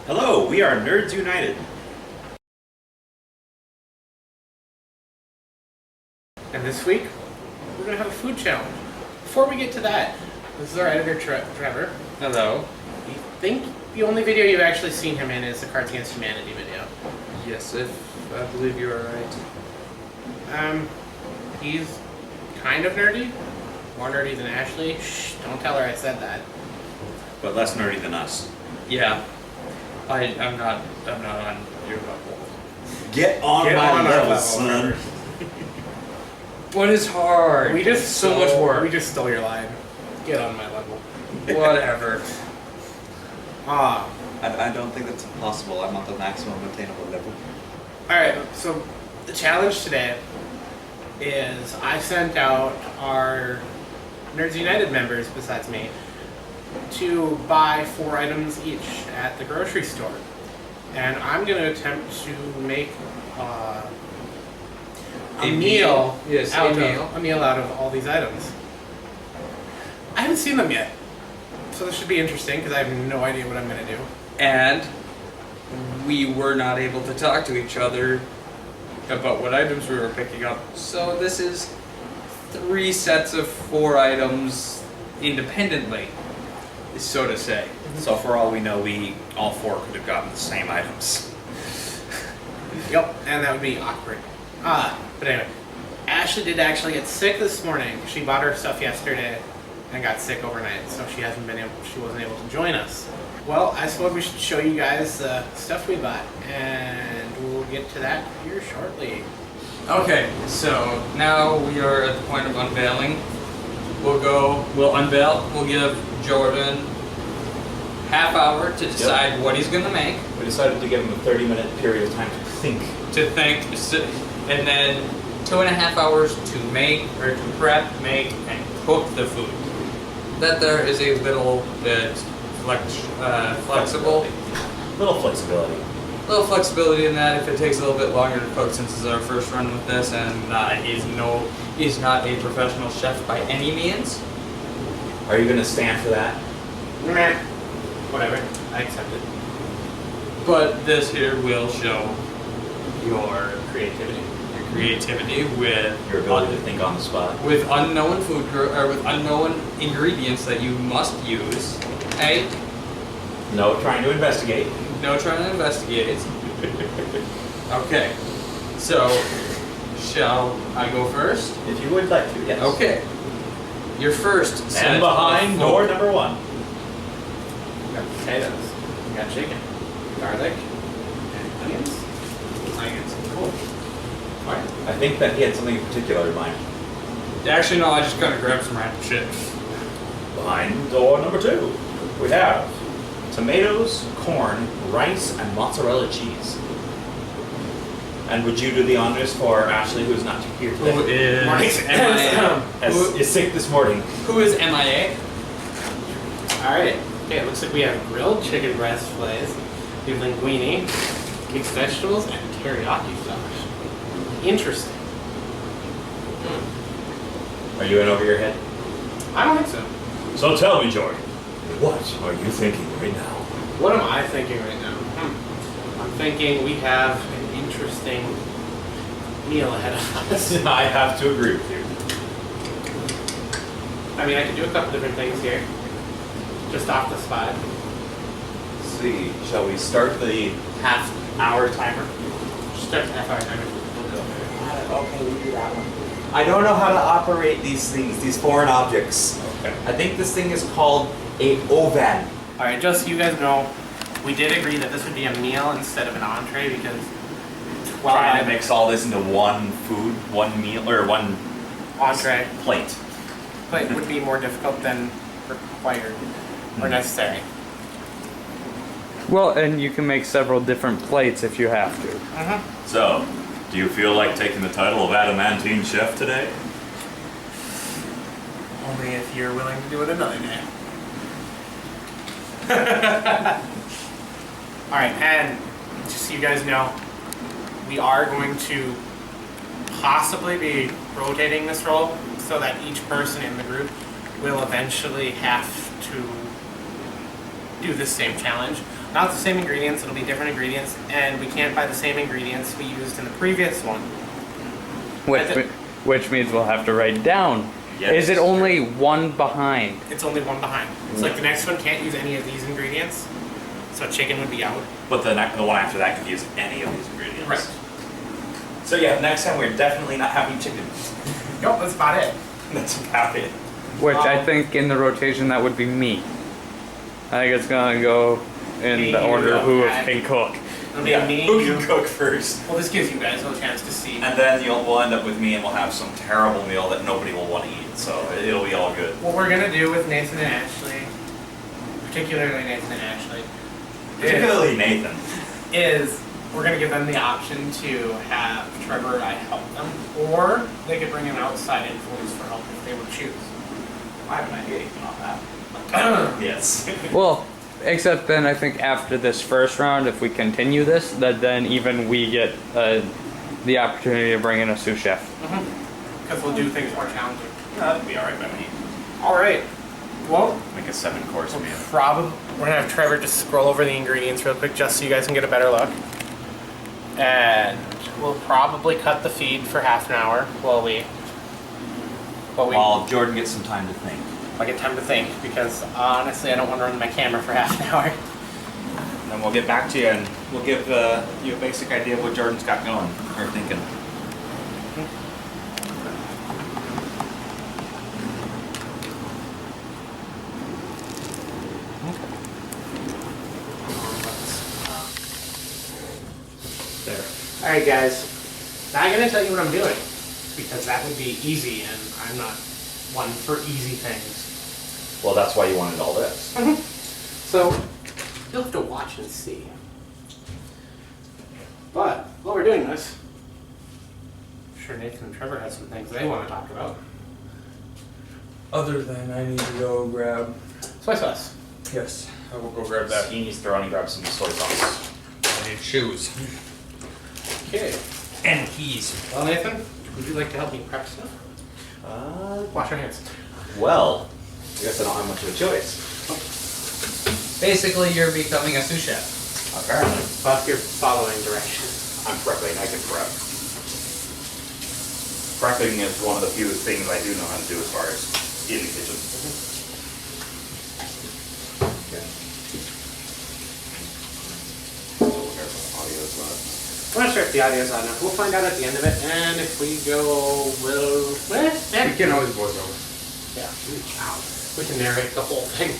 Hello, we are Nerds United. And this week, we're going to have a food challenge. Before we get to that, this is our editor, Trevor. Hello. I think the only video you've actually seen him in is the Cards Against Humanity video. Yes, if I believe you are right. He's kind of nerdy. More nerdy than Ashley. Shh, don't tell her I said that. But less nerdy than us. Yeah. I'm not on your level. Get on my our level, son. What is hard? We just so much work. We just stole your line. Get on my level. Whatever. Ah. I don't think that's impossible. I'm at the maximum attainable level. Alright, so the challenge today is I sent out our Nerds United members, besides me, to buy 4 items each at the grocery store. And I'm going to attempt to make a meal out of all these items. I haven't seen them yet, so this should be interesting because I have no idea what I'm going to do. And we were not able to talk to each other about what items we were picking up. So this is 3 sets of 4 items independently, so to say. So for all we know, we all 4 could have gotten the same items. Yep, and that would be awkward. But anyway, Ashley did actually get sick this morning. She bought her stuff yesterday and got sick overnight, so she wasn't able to join us. Well, I suppose we should show you guys the stuff we bought, and we'll get to that here shortly. Okay, so now we are at the point of unveiling. We'll unveil, we'll give Jordan half hour to decide what he's gonna make. We decided to give him a 30-minute period of time to think. And then 2.5 hours to make, or to prep, make, and cook the food. That there is a little bit flexible. Little flexibility. A little flexibility in that if it takes a little bit longer to cook, since this is our first run with this, and he's not a professional chef by any means. Are you going to stand for that? Meh. Whatever, I accept it. But this here will show your Creativity. with Your ability to think on the spot. with unknown with unknown ingredients that you must use. Hey, No trying to investigate. no trying to investigate. Okay, so shall I go first? If you would like to, yes. Okay. Your first set And behind of door number 1. We got potatoes. We got chicken. Garlic. And onions. Cool. Alright. I think that he had something in particular in mind. Actually, no, I just kind of grabbed some random shit. Behind door number 2, we have tomatoes, corn, rice, and mozzarella cheese. And would you do the honors for Ashley, who's not here today? Who is MIA? Is sick this morning. Who is MIA? Alright. Okay, it looks like we have grilled chicken breast fillets. We have linguine, mixed vegetables, and teriyaki sauce. Interesting. Are you in over your head? I don't think so. So tell me, Jordan, what are you thinking right now? What am I thinking right now? I'm thinking we have an interesting meal ahead of us. I have to agree with you. I mean, I could do a couple different things here. Just off the spot. Let's see, shall we start the half-hour timer? Just start the half-hour timer. Okay, we do that one. I don't know how to operate these things, these foreign objects. Okay. I think this thing is called a oven. Alright, just so you guys know, we did agree that this would be a meal instead of an entree because Trying to mix all this into one food, one meal, or one entree plate. but it would be more difficult than required or necessary. Well, and you can make several different plates if you have to. So, do you feel like taking the title of Adamantium Chef today? Only if you're willing to do it another day. Alright, and just so you guys know, we are going to possibly be rotating this role so that each person in the group will eventually have to do the same challenge. not the same ingredients, it'll be different ingredients, and we can't buy the same ingredients we used in the previous one. Which means we'll have to write down. Yes. Is it only one behind? It's only one behind. It's like the next one can't use any of these ingredients, so chicken would be out. But the one after that could use any of these ingredients. Right. So yeah, next time we're definitely not having chicken. Nope, that's about it. That's about it. Which I think in the rotation that would be me. I think it's gonna go in Me, the order of who okay. can cook. It'll be Yeah, me, who you. can cook first? Well, this gives you guys a chance to see. And then we'll end up with me and we'll have some terrible meal that nobody will want to eat. So it'll be all good. What we're gonna do with Nathan and Ashley, particularly Nathan and Ashley, Particularly Nathan. is we're gonna give them the option to have Trevor and I help them, or they could bring an outside influence for help if they would choose. I have an idea even on that. Yes. Well, except then I think after this first round, if we continue this, that then even we get the opportunity to bring in a sous chef. Because we'll do things more challenging. That'd be alright by me. All right. Well, Make a 7-course meal. we're gonna have Trevor just scroll over the ingredients real quick, just so you guys can get a better look. And we'll probably cut the feed for half an hour While Jordan gets some time to think. I get time to think, because honestly, I don't want to run my camera for half an hour. And then we'll get back to you and we'll give you a basic idea of what Jordan's got going or thinking. There. All right, guys. Now I'm gonna tell you what I'm doing, because that would be easy, and I'm not one for easy things. Well, that's why you wanted all this. So you'll have to watch and see. But while we're doing this, I'm sure Nathan and Trevor have some things they want to talk about. Other than I need to go grab. Soy sauce. Yes, I will go grab that. He needs to run and grab some soy sauce. I need shoes. Okay. And keys. Well, Nathan, would you like to help me prep stuff? Wash your hands. Well, I guess I don't have much of a choice. Basically, you're becoming a sous chef. Apparently. But you're following directions. I'm prepping. I can prep. Prepping is one of the few things I do know how to do as far as in the kitchen. Okay. Audio's not. I'm not sure if the audio's on enough. We'll find out at the end of it, and if we go, we'll... You can always voice over. Yeah. Wow. We can narrate the whole thing.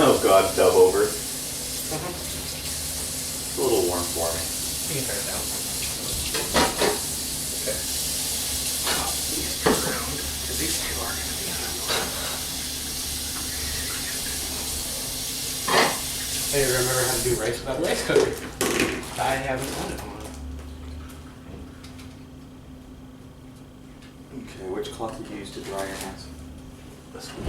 Oh God, dub over. Mm-hmm. It's a little warm for me. You can turn it down. Okay. These two around, because these two are going to be on the Hey, remember how to do rice without a rice cooker? I haven't done it in a while. Okay, which cloth did you use to dry your hands? This one.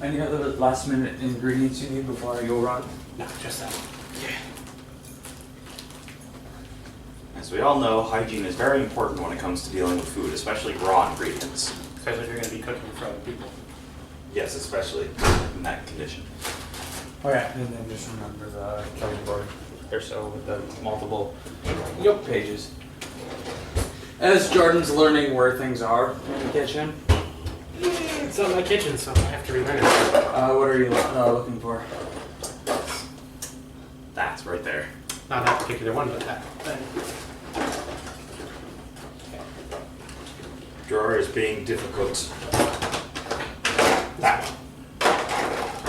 Any other last minute ingredients you need before I go run? No, just that one. As we all know, hygiene is very important when it comes to dealing with food, especially raw ingredients. Especially if you're going to be cooking for other people. Yes, especially in that condition. Oh yeah, and then just remember the cutting board or so with the multiple pages. As Jordan's learning where things are in the kitchen. It's not my kitchen, so I have to relearn it. What are you looking for? That's right there. Not that particular one, but that. Drawer is being difficult. That one.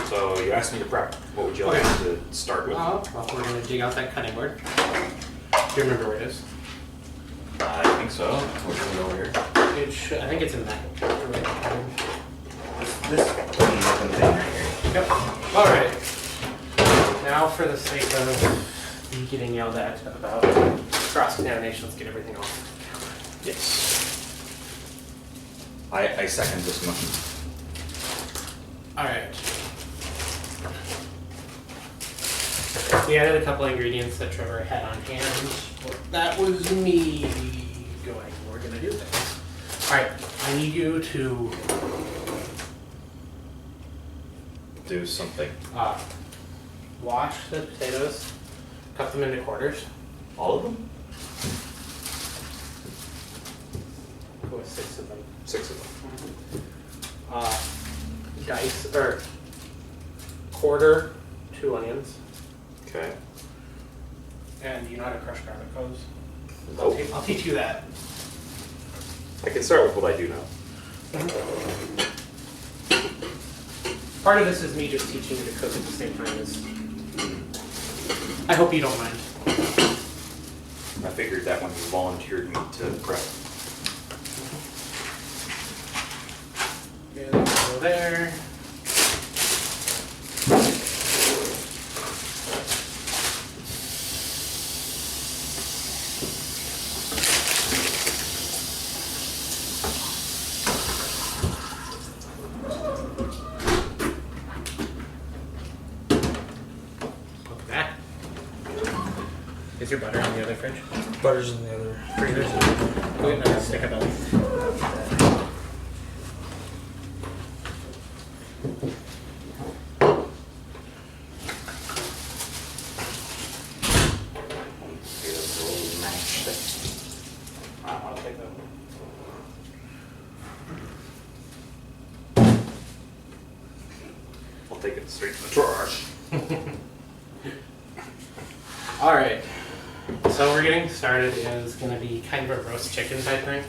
So you asked me to prep. What would you like to start with? Well, we're going to dig out that cutting board. Do you remember where it is? I think so. Which one over here? It should, I think it's in that. This thing right here. Yep. All right. Now, for the sake of me getting yelled at about cross-contamination, let's get everything off. Yes. I second this motion. All right. We added a couple ingredients that Trevor had on hand. That was me going, we're gonna do things. All right, I need you to do something. Wash the potatoes, cut them into quarters. All of them? Go with 6 of them. 6 of them. Dice or quarter 2 onions. Okay. And you know how to crush garlic cloves? Nope. I'll teach you that. I can start with what I do know. Part of this is me just teaching you to cook at the same time as. I hope you don't mind. I figured that when you volunteered me to prep. Okay, let's go there. Is your butter in the other fridge? Butter's in the other Freezers? Go get another stick of butter. I'll take that one. I'll take it straight to the trash. All right. So we're getting started. Is going to be kind of a roast chicken type thing.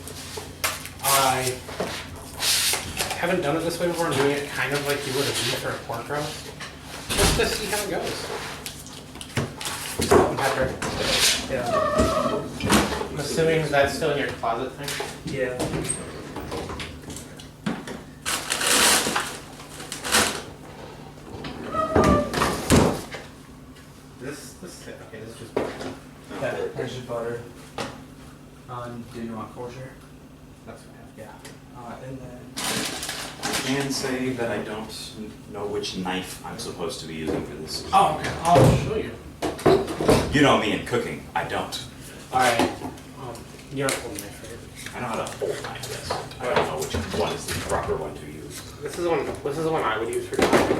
I haven't done it this way before. I'm doing it kind of like you would a beef or a pork roast. Just to see how it goes. Salt and pepper. Yeah. I'm assuming that's still in your closet thing. Yeah. This okay. This is just butter. Yeah, there's your butter. Do you want kosher? That's what I have. Yeah. And then I can say that I don't know which knife I'm supposed to be using for this. Oh, okay. I'll show you. You know me in cooking. I don't. All right. You're not holding my favorite. I know how to hold knife, yes. I don't know which one is the proper one to use. This is the one. This is the one I would use for chopping.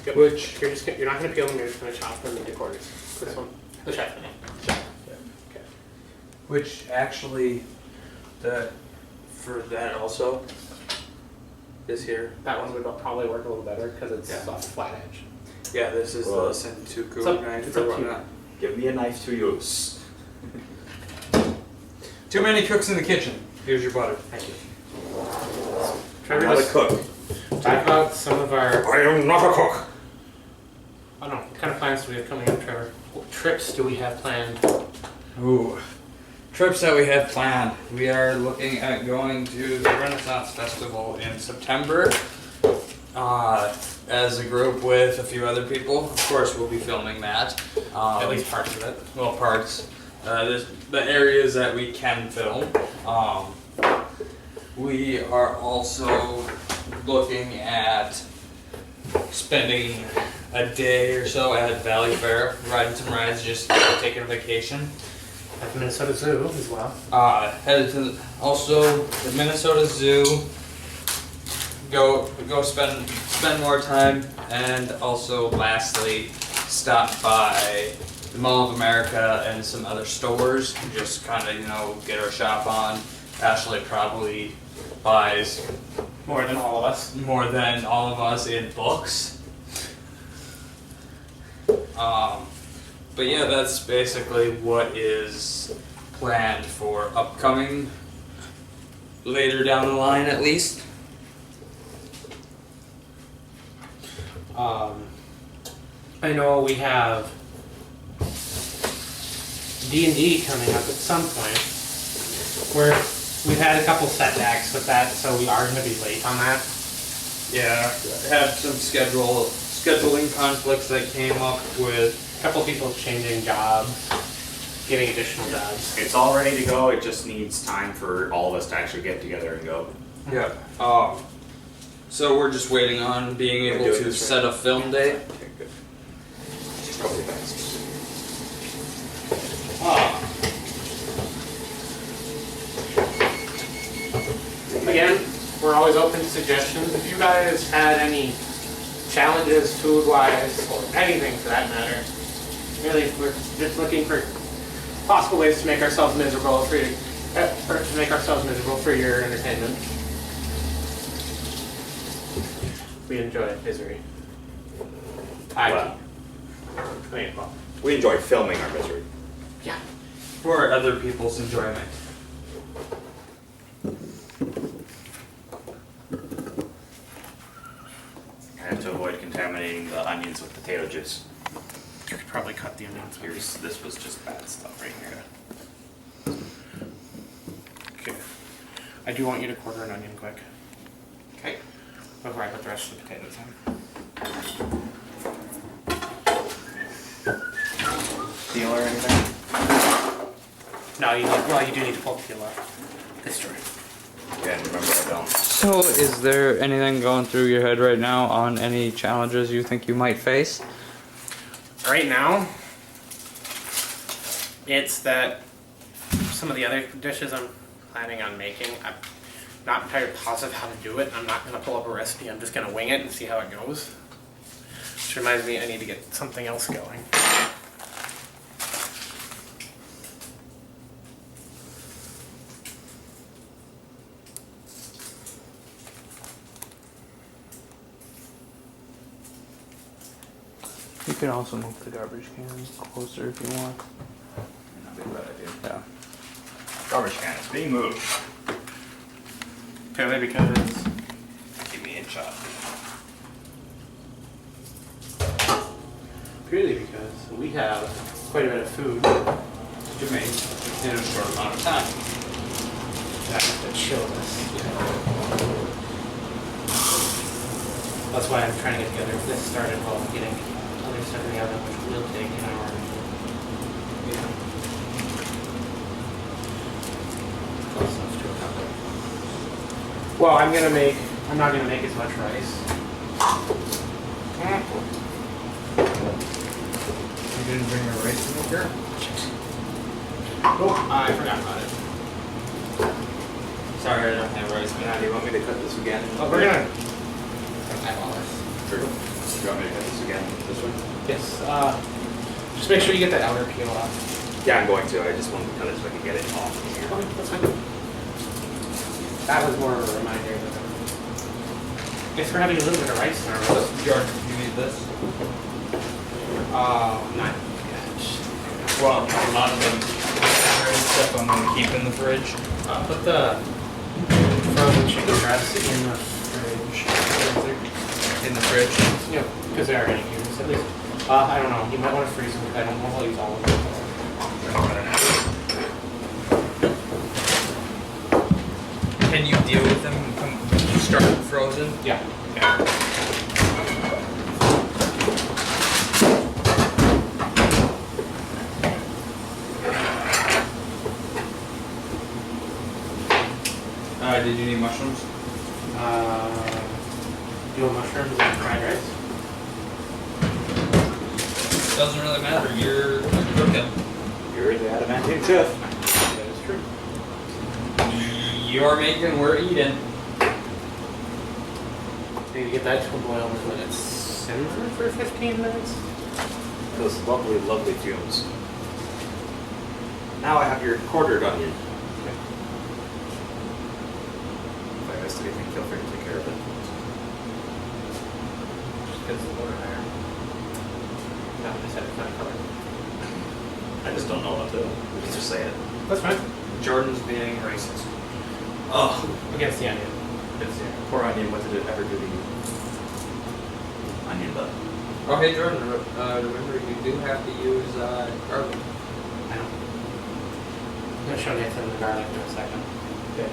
Yep. Which- you're not gonna peel them. You're just gonna chop them into quarters. This one. The chef. Okay. Which actually, for that also is here. That one would probably work a little better because it's Yeah. a flat edge. Yeah, this is Well, the Sentuku it's up- knife it's or up to you. whatnot. Give me a knife to use. Too many cooks in the kitchen. Here's your butter. Thank you. I'm Trevor, not a just cook. talk about some of our. I am not a cook. I don't know. What kind of plans do we have coming up, Trevor? What trips do we have planned? Ooh. Trips that we have planned. We are looking at going to the Renaissance Festival in September as a group with a few other people. Of course, we'll be filming that. At least parts of it. Well, parts. There's the areas that we can film. We are also looking at spending a day or so at Valley Fair, riding some rides, just taking a vacation. At the Minnesota Zoo as well. Headed to also the Minnesota Zoo. Go spend more time, and also lastly stop by the Mall of America and some other stores. Just kind of get our shop on. Ashley probably buys More than all of us. more than all of us in books. But yeah, that's basically what is planned for upcoming later down the line, at least. I know we have D&D coming up at some point. We've had a couple setbacks with that, so we are going to be late on that. Yeah, have some scheduling conflicts that came up with. A couple people changing jobs, getting additional jobs. It's all ready to go. It just needs time for all of us to actually get together and go. Yeah. So we're just waiting on being able to set a film date. Okay, good. Probably fast. Again, we're always open to suggestions. If you guys had any challenges, food-wise, or anything for that matter. Really, we're just looking for possible ways to make ourselves miserable for your entertainment. We enjoy misery. Well, we enjoy filming our misery. Yeah. For other people's enjoyment. I have to avoid contaminating the onions with potato juice. You could probably cut the onions. This was just bad stuff right here. Okay. I do want you to quarter an onion quick Okay. before I put the rest of the potatoes in. Peel or anything? No, you do need to pull the peel off. This story. Again, remember I don't. So, is there anything going through your head right now on any challenges you think you might face? Right now, it's that some of the other dishes I'm planning on making, I'm not entirely positive how to do it. I'm not going to pull up a recipe. I'm just going to wing it and see how it goes. Which reminds me, I need to get something else going. You can also move the garbage can closer if you want. That'd be a bad idea. Yeah. Garbage can is being moved. Purely because Give me a shot. we have quite a bit of food To make in a short amount of time. that I have to chill this. That's why I'm trying to get together this started while I'm getting other stuff in the oven, which will take an hour. Yeah. Close enough to accomplish. Well, I'm not gonna make as much rice. You didn't bring a rice maker? Oh, I forgot about it. Sorry, I don't have rice maker. Do you want me to cut this again? Oh, we're gonna eyeball this. Sure. Do you want me to cut this again this way? Yes, just make sure you get that outer peel off. Yeah, I'm going to. I just wanted to cut it so I can get it off here. Okay, that's fine. That was more of a reminder than guess we're having a little bit of rice in our roast. Jordan, you need this? Not yet. Well, a lot of the stuff I'm going to keep in the fridge. Put the frozen chicken breasts in the fridge. In the fridge? Yeah, because they're already used at least. I don't know. You might want to freeze them. I don't know. I'll use all of them. Can you deal with them start frozen? Yeah. Did you need mushrooms? Do you want mushrooms and fried rice? Doesn't really matter. You're cooking. You're the Adamantium chef. That is true. You're making, we're eating. Need to get that to a boil and let it simmer for 15 minutes. Those lovely, lovely fumes. Now I have your quartered onion. If I missed anything, feel free to take care of it. Just because the water higher. No, I just had it kind of covered. I just don't know what to do. We can just say it. That's fine. Jordan's being racist. Oh, Against the onion. poor onion. What did it ever do to you? Onion butt. Oh, hey Jordan, remember you do have to use garlic. I know. I'm going to show you some of the garlic in a second. Okay.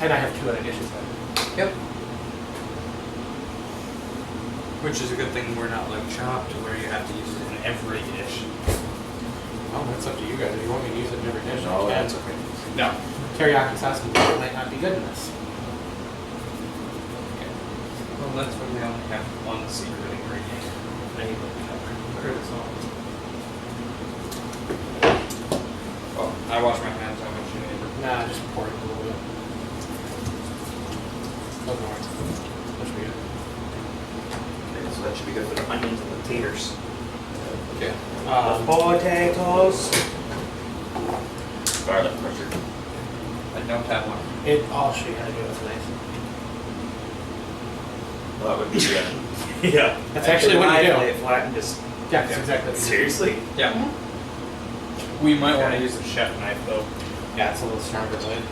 And I have 2 other dishes then. Yep. Which is a good thing we're not like chopped where you have to use it in every dish. Well, that's up to you guys. If you want me to use it in every dish, No, I can. that's okay. No. Teriyaki sauce might not be good in this. Well, that's when we only have one secret ingredient. I need to cover this all. Oh, I wash my hands. How much you need? Nah, just pour it a little bit. Doesn't work. That should be good. So that should be good for the onions and the taters. Okay. Potatoes. Garlic crusher. I don't have one. I'll show you how to do it. It's nice. Well, that would be good. Yeah. That's actually what you do. Lay it flat and just. Yeah, that's exactly what you do. Seriously? Yeah. We might want to Okay. use a chef knife though. Yeah, it's a little stronger blade.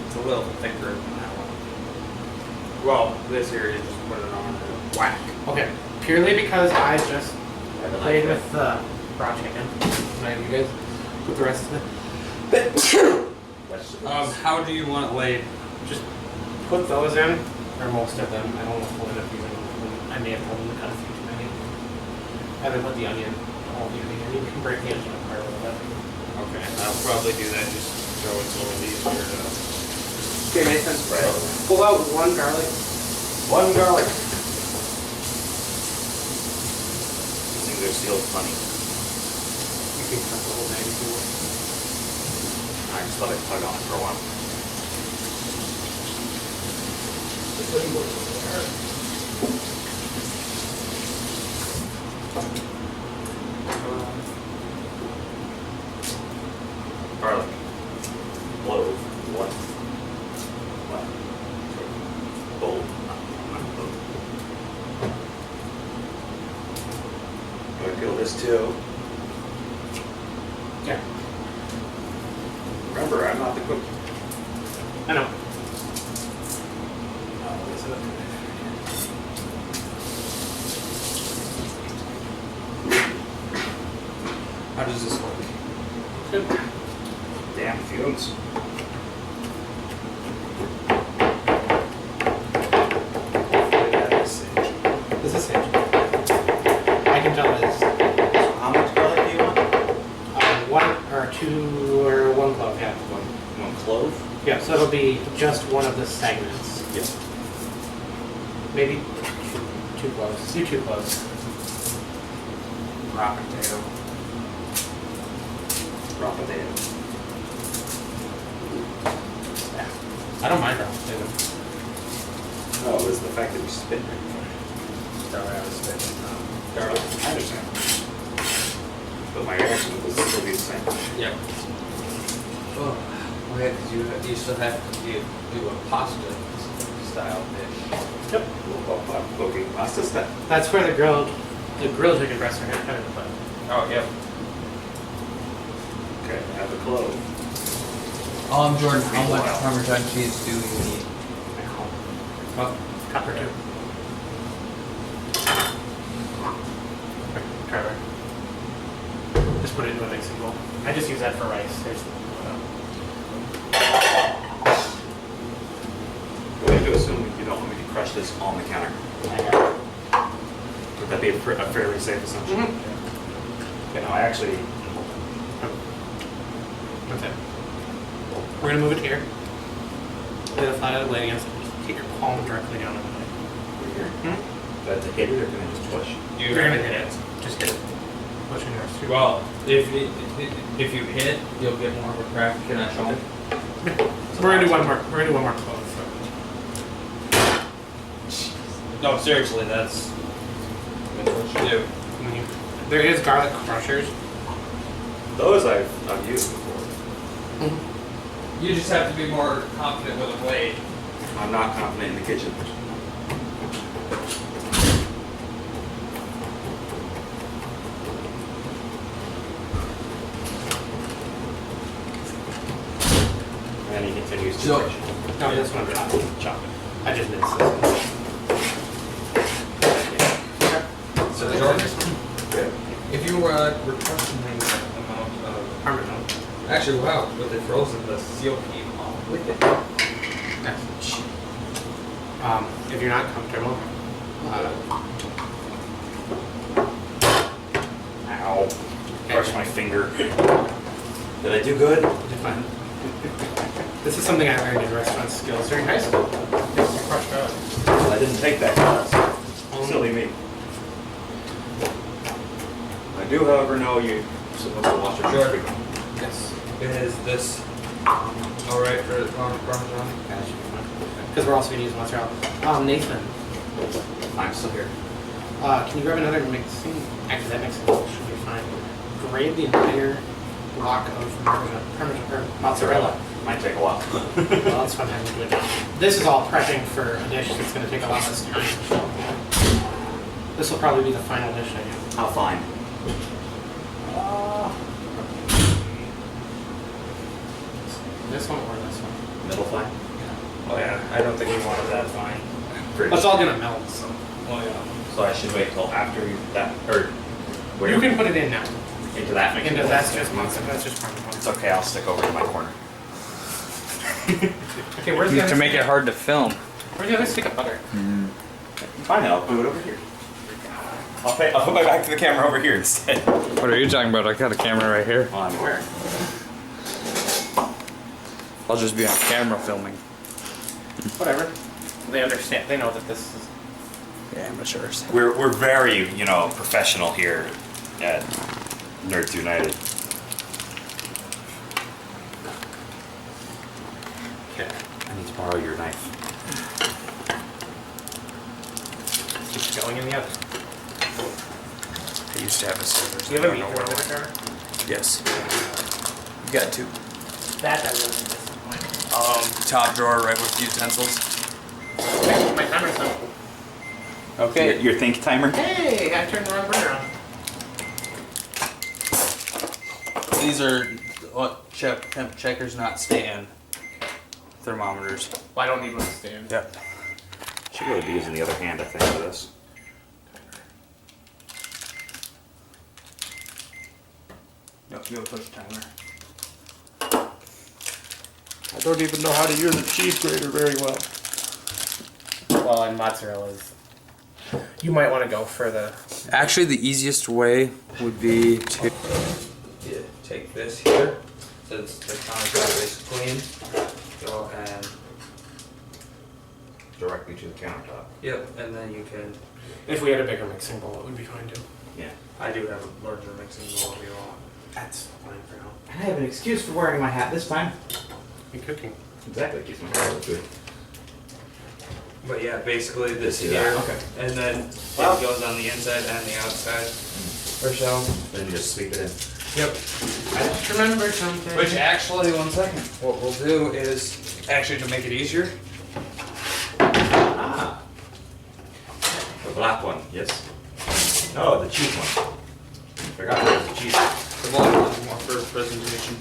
It's a little thicker than that one. Well, this here you just put it on and whack. Okay, purely because I just I don't played like with the raw chicken. Can I have you guys with the rest of it? vegetables. How do you want it laid? Just put those in, or most of them. I don't know if we'll end up using them. I may have told them to cut a few too many. And then put the onion, all the onion. You can break the onion apart a little bit. Okay, I'll probably do that just so it's a little easier to. Okay, Nathan. Pull out one garlic. One garlic. These things are sealed funny. You can cut the whole bag if you want. I just let it tug on it for a while. Garlic. Clove. What? Bold. I'm gonna peel this too. Yeah. Remember, I'm not the cook. I know. How does this work? Good. Damn fumes. This is sage. I can tell it's How much garlic do you want? one or two or one clove. Yeah. One clove? Yeah. So it'll be just one of the segments. Yes. Maybe two cloves. Do 2 cloves. Raw potato. Raw potato. I don't mind raw potato. No, it was the fact that you spit it. Sorry, I was spitting. Garlic. I understand. But my reaction will still be the same. Yep. Oh, okay, because you still have to do a pasta style dish. Yep. Cooking pasta stuff. That's where the grilled chicken breasts are going to come into play. Oh, yep. Okay, add the clove. Jordan, how much Parmesan cheese do you need? Well, cup or two. Trevor. Just put it into a mixing bowl. I just use that for rice. There's, We have to assume you don't want me to crush this on the counter. Would that be a fairly safe assumption? Okay, no, I actually. That's it. We're gonna move it here. Lay the flat out of the blade against it. Just keep your palm directly down on the blade. Here. That's a hit it or can I just push? You're gonna hit it. Just hit it. Push in yours. Well, if you hit, you'll get more of a crack. Can I show him? We're gonna do one more. We're gonna do one more close. No, seriously, that's what you do. There is garlic crushers. Those I've used before. You just have to be more confident with a blade. I'm not confident in the kitchen. And then he continues to So- push. No, this one chop it. I just missed this one. So Jordan, Good. if you were questioning the amount of Parmesan. actually, wow, with the frozen, the seal came off with it. If you're not comfortable, Ow. Crush my finger. Did I do good? you're fine. This is something I learned in restaurant skills during high school. Crushed garlic. I didn't take that class. Silly me. I do, however, know you're supposed to wash your Sure. finger. Yes. Is this alright for the Parmesan? Because we're also going to use mozzarella. Nathan, I'm still here. Can you grab another mixing? Actually, that mixing bowl should be fine. Grab the entire block of mozzarella. Might take a while. Well, that's fun having to do it now. This is all prepping for a dish that's going to take a lot less time. This will probably be the final dish I do. How fine? This one or this one? Middle fine? Oh yeah, I don't think we wanted that fine. But it's all going to melt, so. Oh yeah. So I should wait till after that, or where? You can put it in now. Into that mixing Into bowl? that's just mozzarella. That's just Parmesan. It's okay, I'll stick over to my corner. Okay, where's the other To make stick? it hard to film. Where's the other stick of butter? Fine, I'll put it over here. I'll put my back to the camera over here instead. What are you talking about? I got a camera right here. Well, I'm aware. I'll just be on camera filming. Whatever. They understand. They know that this is. Yeah, amateurs. We're very, professional here at Nerds United. Okay. I need to borrow your knife. Keep going in the oven. I used to have a scissors. Do you have a I meat don't know grinder, where it Trevor? went. Yes. Got two. That I really disappointed. Top drawer right with utensils. Okay, my timer's done. Okay. Your think timer? Hey, I turned the wrong burner on. These are what temp checkers, not stand thermometers. Well, I don't need one to stand. Yep. Should really be using the other hand, I think, for this. Yep, you'll push timer. I don't even know how to use a cheese grater very well. Well, and mozzarella's. You might want to go for the. Actually, the easiest way would be to take this here, since the countertop is clean. Go and Directly to the countertop. yep, and then you can. If we had a bigger mixing bowl, it would be fine too. Yeah. I do have a larger mixing bowl if you want. That's fine for now. And I have an excuse for wearing my hat this time. You're cooking. Exactly, keeps my hair good. But yeah, basically this See here, that? Okay. and then Well- it goes on the inside and the outside, or so. Then just sweep it in. Yep. I just remembered something. Which actually, one second. What we'll do is actually to make it easier. Ah. The black one, yes. No, the cheese one. Forgot there was the cheese. The black one's more for presentation.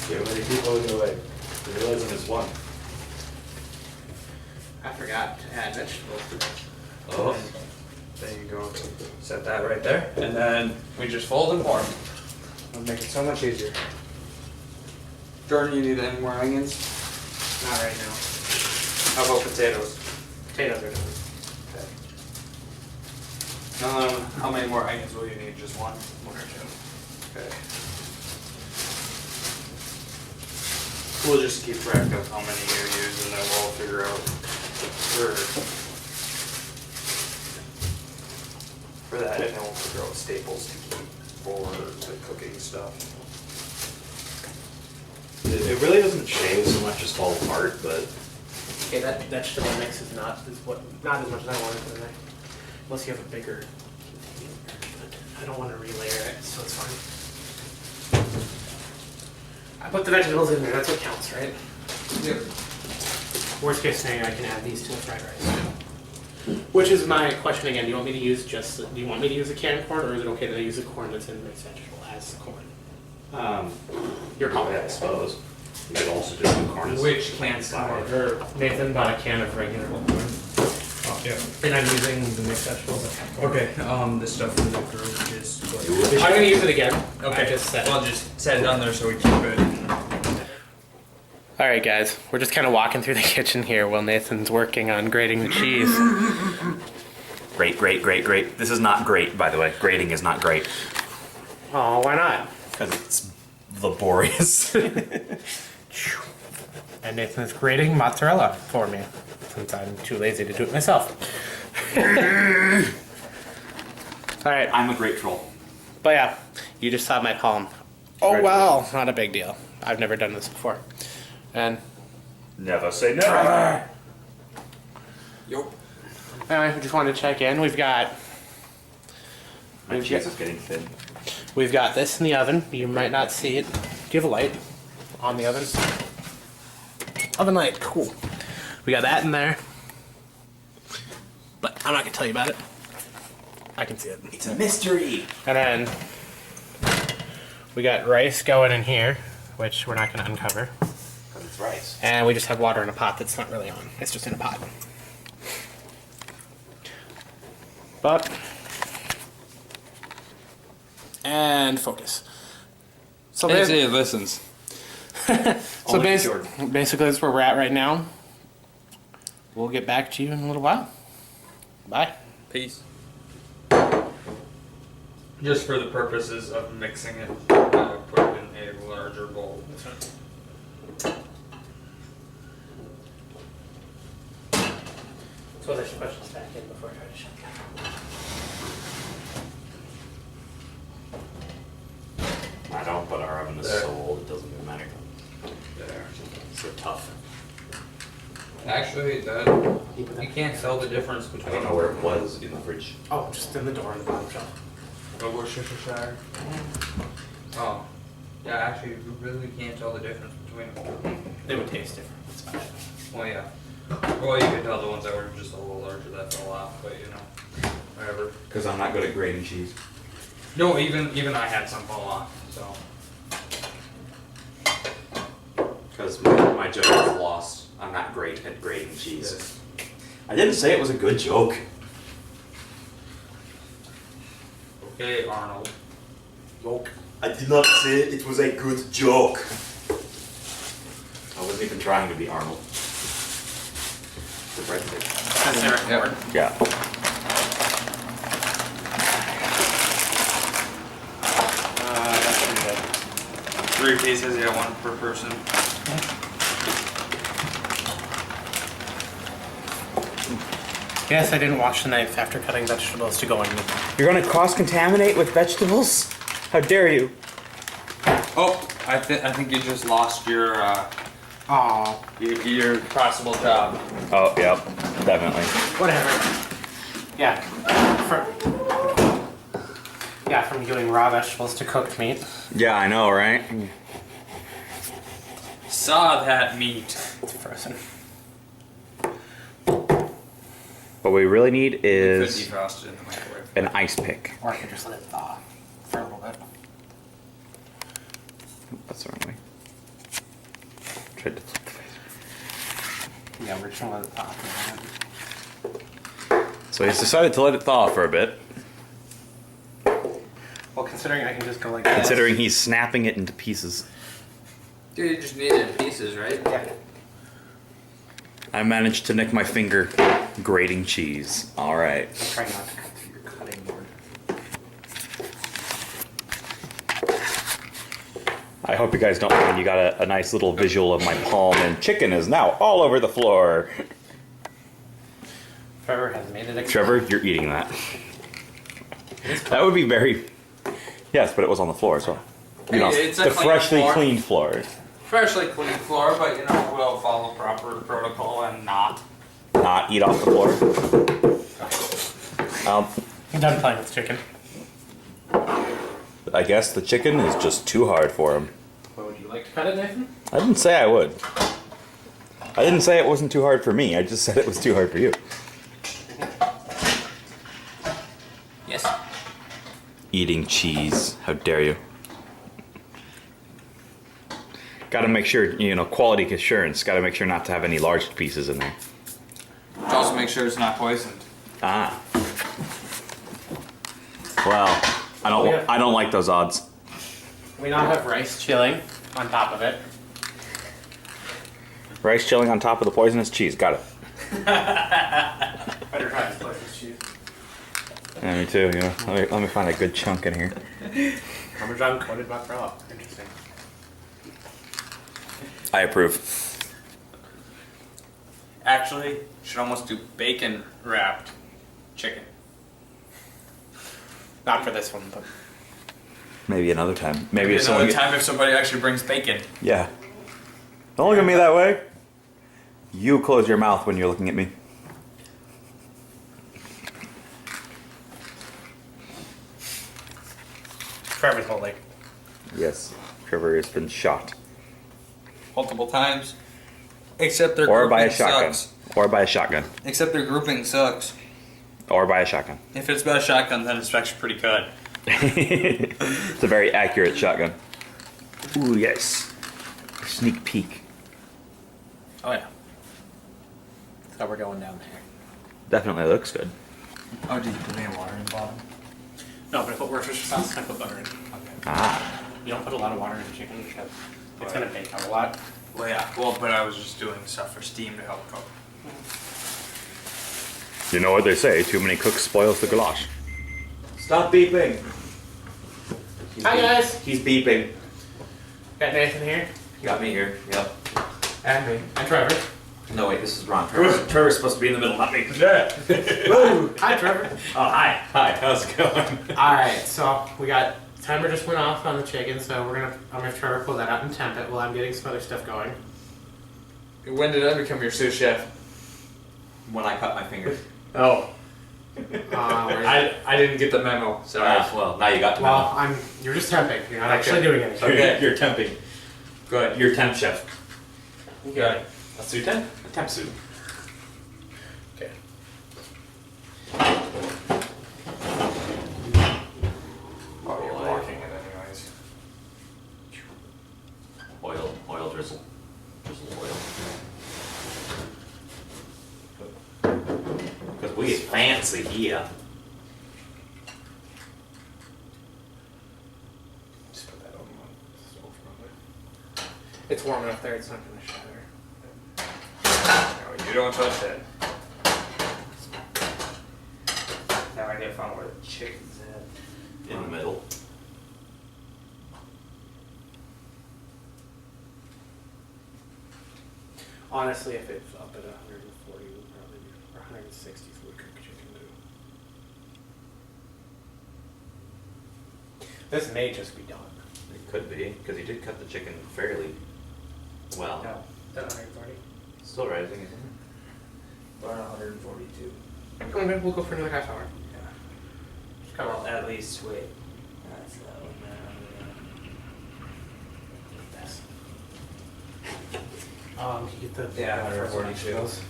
Yeah, many people in the way. Realizing it's one. I forgot to add vegetables to this. Oh. There you go. Set that right there, and then we just fold and pour. It'll make it so much easier. Jordan, you need any more onions? Not right now. How about potatoes? Potatoes are done. How many more onions will you need? Just one? One or two. Okay. We'll just keep track of how many you use, and then we'll figure out for that, and then we'll figure out staples to keep for the cooking stuff. It really doesn't shave so much as fall apart, but Okay, that vegetable mix is not as much as I wanted to make. Unless you have a bigger container, but I don't want to relayer it, so it's fine. I put the vegetables in there, that's what counts, right? Yep. Worst case scenario, I can add these to the fried rice. Which is my question again, do you want me to use a canned corn, or is it okay that I use a corn that's in mixed vegetable as corn? Your call. yeah, I suppose. You could also do the corn as Which canned corn? Or Nathan bought a can of regular corn. Oh, yeah. And I'm using the mixed vegetables as canned corn. Okay, this stuff for the group is what? I'm gonna use it again. Okay, I just said it. Well, just set it on there so we keep it. All right, guys, we're just kind of walking through the kitchen here while Nathan's working on grating the cheese. Great. This is not great, by the way. Grating is not great. Oh, why not? Because it's laborious. And Nathan's grating mozzarella for me, since I'm too lazy to do it myself. All right, I'm a great troll. but yeah, you just saw my palm. Oh wow, not a big deal. I've never done this before. And Never say never. Yup. Anyway, we just wanted to check in. We've got cheese is getting thin. we've got this in the oven. You might not see it. Do you have a light on the oven? Oven light, cool. We got that in there. But I'm not gonna tell you about it. I can see it. It's a mystery. And then we got rice going in here, which we're not gonna uncover. Because it's rice. And we just have water in a pot that's not really on. It's just in a pot. But and focus. So Hey, say it listens. so basically that's where we're at right now. We'll get back to you in a little while. Bye. Peace. Just for the purposes of mixing it, put it in a larger bowl. So I should push this back in before I try to shut the oven. I don't, but our oven is There. so old it doesn't even matter. There. So tough. Actually, that you can't tell the difference I between. don't know where it was in the fridge. Oh, just in the door in the bottom shelf. Oh, Worcestershire. Oh, yeah. Actually, you really can't tell the difference between them. They would taste different. It's fine. Well, yeah. Well, you could tell the ones that were just a little larger that fell off, but you know, whatever. Because I'm not good at grating cheese. No, even I had some fall off. So Because my joke is lost. I'm not great at grating cheese. I didn't say it was a good joke. okay, Arnold. Yolk. I did not say it was a good joke. I wasn't even trying to be Arnold. The breadstick. That's the record. Yeah. That's pretty good. 3 pieces, yeah, 1 per person. Yes, I didn't wash the knife after cutting vegetables to go in. You're gonna cross-contaminate with vegetables? How dare you? Oh, I think you just lost your Aw. your possible job. Oh, yep, definitely. Whatever. Yeah. From doing raw vegetables to cooked meat. Yeah, I know, right? Saw that meat. It's frozen. What we really need Could is defrost it in the microwave. an ice pick. Or I could just let it thaw for a little bit. That's the wrong way. Tried to flip the face. Yeah, we're just gonna let it thaw for a minute. So he's decided to let it thaw for a bit, Well, considering I can just go like this. considering he's snapping it into pieces. Dude, you just need it in pieces, right? Yeah. I managed to nick my finger grating cheese. All right. Try not to cut through your cutting board. I hope you guys don't mind. You got a nice little visual of my palm, and chicken is now all over the floor. Trevor has made it. Trevor, you're eating that. That would be very... Yes, but it was on the floor, so... You know, Hey, it's a the clean freshly floor. cleaned floor. Freshly clean floor, but you know, we'll follow proper protocol and not. Not eat off the floor. I'm done playing with chicken. I guess the chicken is just too hard for him. What would you like to cut it, Nathan? I didn't say I would. I didn't say it wasn't too hard for me. I just said it was too hard for you. Yes. Eating cheese. How dare you? Got to make sure, you know, quality assurance. Got to make sure not to have any large pieces in there. Also make sure it's not poisoned. Ah. Well, I don't like those odds. We now have rice chilling on top of it. Rice chilling on top of the poisonous cheese. Got it. Better try this poisonous cheese. Yeah, me too. You know, let me find a good chunk in here. Parmesan coated mozzarella. Interesting. I approve. Actually, should almost do bacon wrapped chicken. Not for this one, but Maybe another time. Maybe if Another someone. time if somebody actually brings bacon. Yeah. Don't look at me that way. You close your mouth when you're looking at me. Trevor's holding. Yes, Trevor has been shot. Multiple times. Except their Or by a grouping shotgun. sucks. Or by a shotgun. Except their grouping sucks. Or by a shotgun. If it's by a shotgun, then it's actually pretty good. It's a very accurate shotgun. Ooh, yes. Sneak peek. Oh yeah. So we're going down there. Definitely looks good. Oh, did you put any water in the bottom? No, but if it Worcestershire sauce, I put butter in. Ah. You don't put a lot of water in chicken because it's gonna bake out a lot. Well, yeah. Well, but I was just doing stuff for steam to help cook. You know what they say, too many cooks spoils the goulash. Stop beeping. Hi, guys. He's beeping. Got Nathan here. Got me here. Yep. And me. And Trevor. No, wait, this is wrong. Trevor's supposed to be in the middle, not me. Woo! Hi, Trevor. Oh, hi. Hi, how's it going? Alright, so we got timer just went off on the chicken, so I'm gonna have Trevor pull that out and temp it while I'm getting some other stuff going. When did I become your sous chef? When I cut my fingers. Oh. Where's I didn't get the memo. Sorry. Well, now you got to well, know. you're just temping. You're not Okay. actually doing anything. Okay. You're temping. Go ahead. You're temp chef. Okay. A sous temp? A temp sous. Okay. Oh, you're blocking it anyways. Oil drizzle. Drizzle oil. Because we get fancy here. Just put that on the stove probably. It's warm enough there, it's not gonna shatter. No, you don't touch that. Now I need to find where the chicken's at. In the middle. Honestly, if it's up at 140, it would probably be, or 160 for wood cooked chicken too. This may just be done. It could be, because he did cut the chicken fairly well. No. At 140. Still rising, isn't it? About 142. Okay, we'll go for another half hour. Yeah. Come on. At least wait. That's that one. Can you get the Yeah, first 142. vegetables?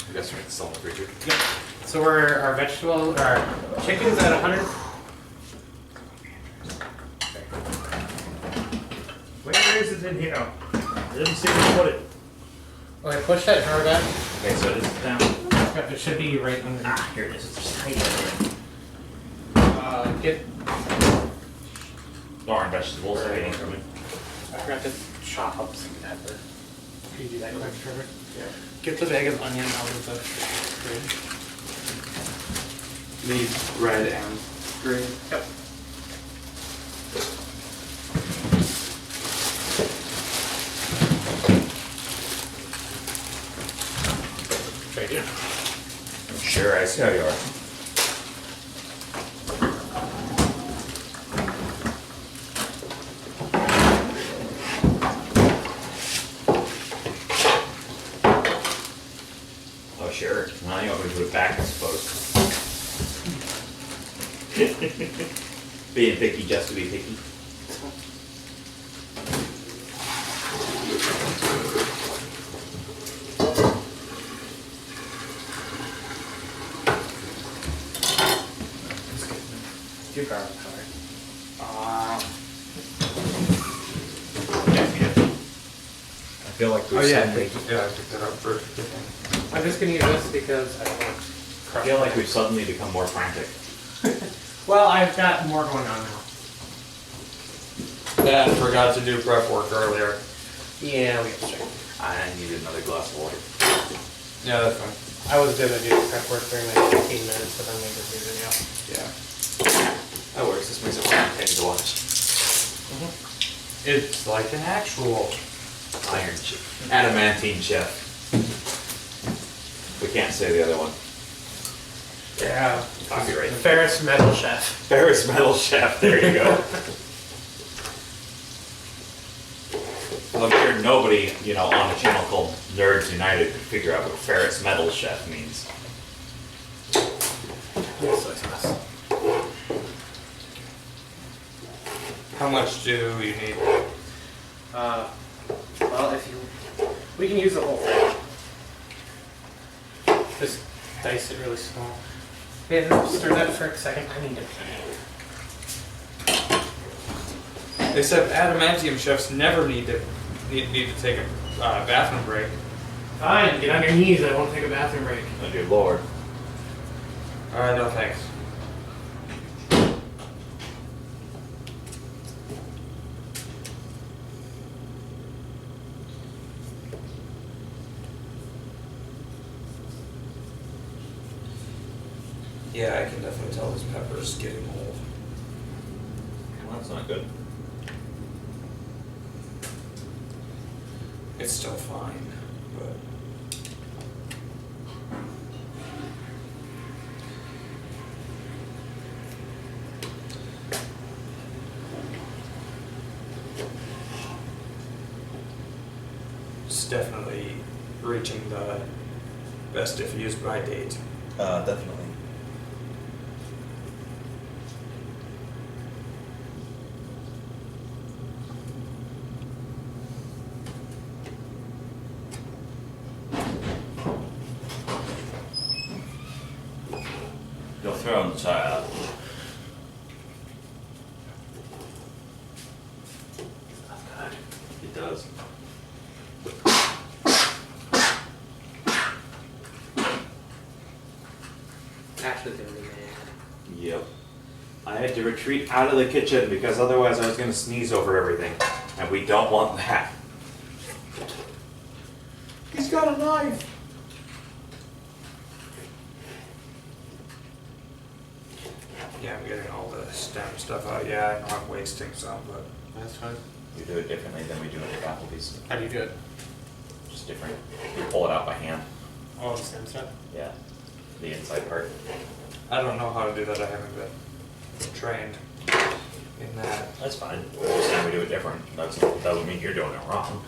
I guess we're selling the creature. Yep. So our chicken's at 100. Where is it in here? I didn't see where to put it. Okay, push that drawer back. Okay, so it is down. Yep, it should be right under. Ah, here it is. It's just tight right Get. there. Darn vegetables are hiding from it. I forgot to chop up some pepper. Can you do that quick, Trevor? Yeah. Get the bag of onion out of the fridge. Leave red and green. Yep. Right here. Sure, I see how you are. Oh, sure. Now you want me to put it back, I suppose. Being picky just to be picky. Do garlic powder. I feel like we've suddenly, I picked that up first. I'm just gonna use this because I don't want to I crush feel it. like we've suddenly become more frantic. Well, I've got more going on now. Yeah, I forgot to do prep work earlier. Yeah, we have to check. I need another glass of water. Yeah, that's fine. I was gonna do prep work during like 15 minutes, but then we just did it out. Yeah. That works. This makes it more entertaining to watch. It's like an actual. Iron chef. Adamantium chef. We can't say the other one. Yeah. Copyright. Ferris Metal Chef. Ferris Metal Chef. There you go. Well, I'm sure nobody, on a channel called Nerds United could figure out what Ferris Metal Chef means. Yes, soy sauce. How much do you need? Well, we can use the whole thing. Just dice it really small. Yeah, stir that for a second. I need to pee. They said adamantium chefs never need to take a bathroom break. Fine, get on your knees. I won't take a bathroom break. Oh, dear Lord. Alright, no thanks. Yeah, I can definitely tell this pepper's getting old. Well, that's not good. It's still fine, but it's definitely reaching the best if used by date. Definitely. You'll throw in the tire. It does. Ashley's gonna be mad. Yep. I had to retreat out of the kitchen because otherwise I was going to sneeze over everything. And we don't want that. He's got a knife. Yeah, I'm getting all the stem stuff out. Yeah, I know I'm wasting some, but That's fine. We do it differently than we do it with Applebee's. How do you do it? Just different. You pull it out by hand. All the same stuff? Yeah. The inside part. I don't know how to do that. I haven't been trained in that. That's fine. We're just saying we do it different. That doesn't mean you're doing it wrong.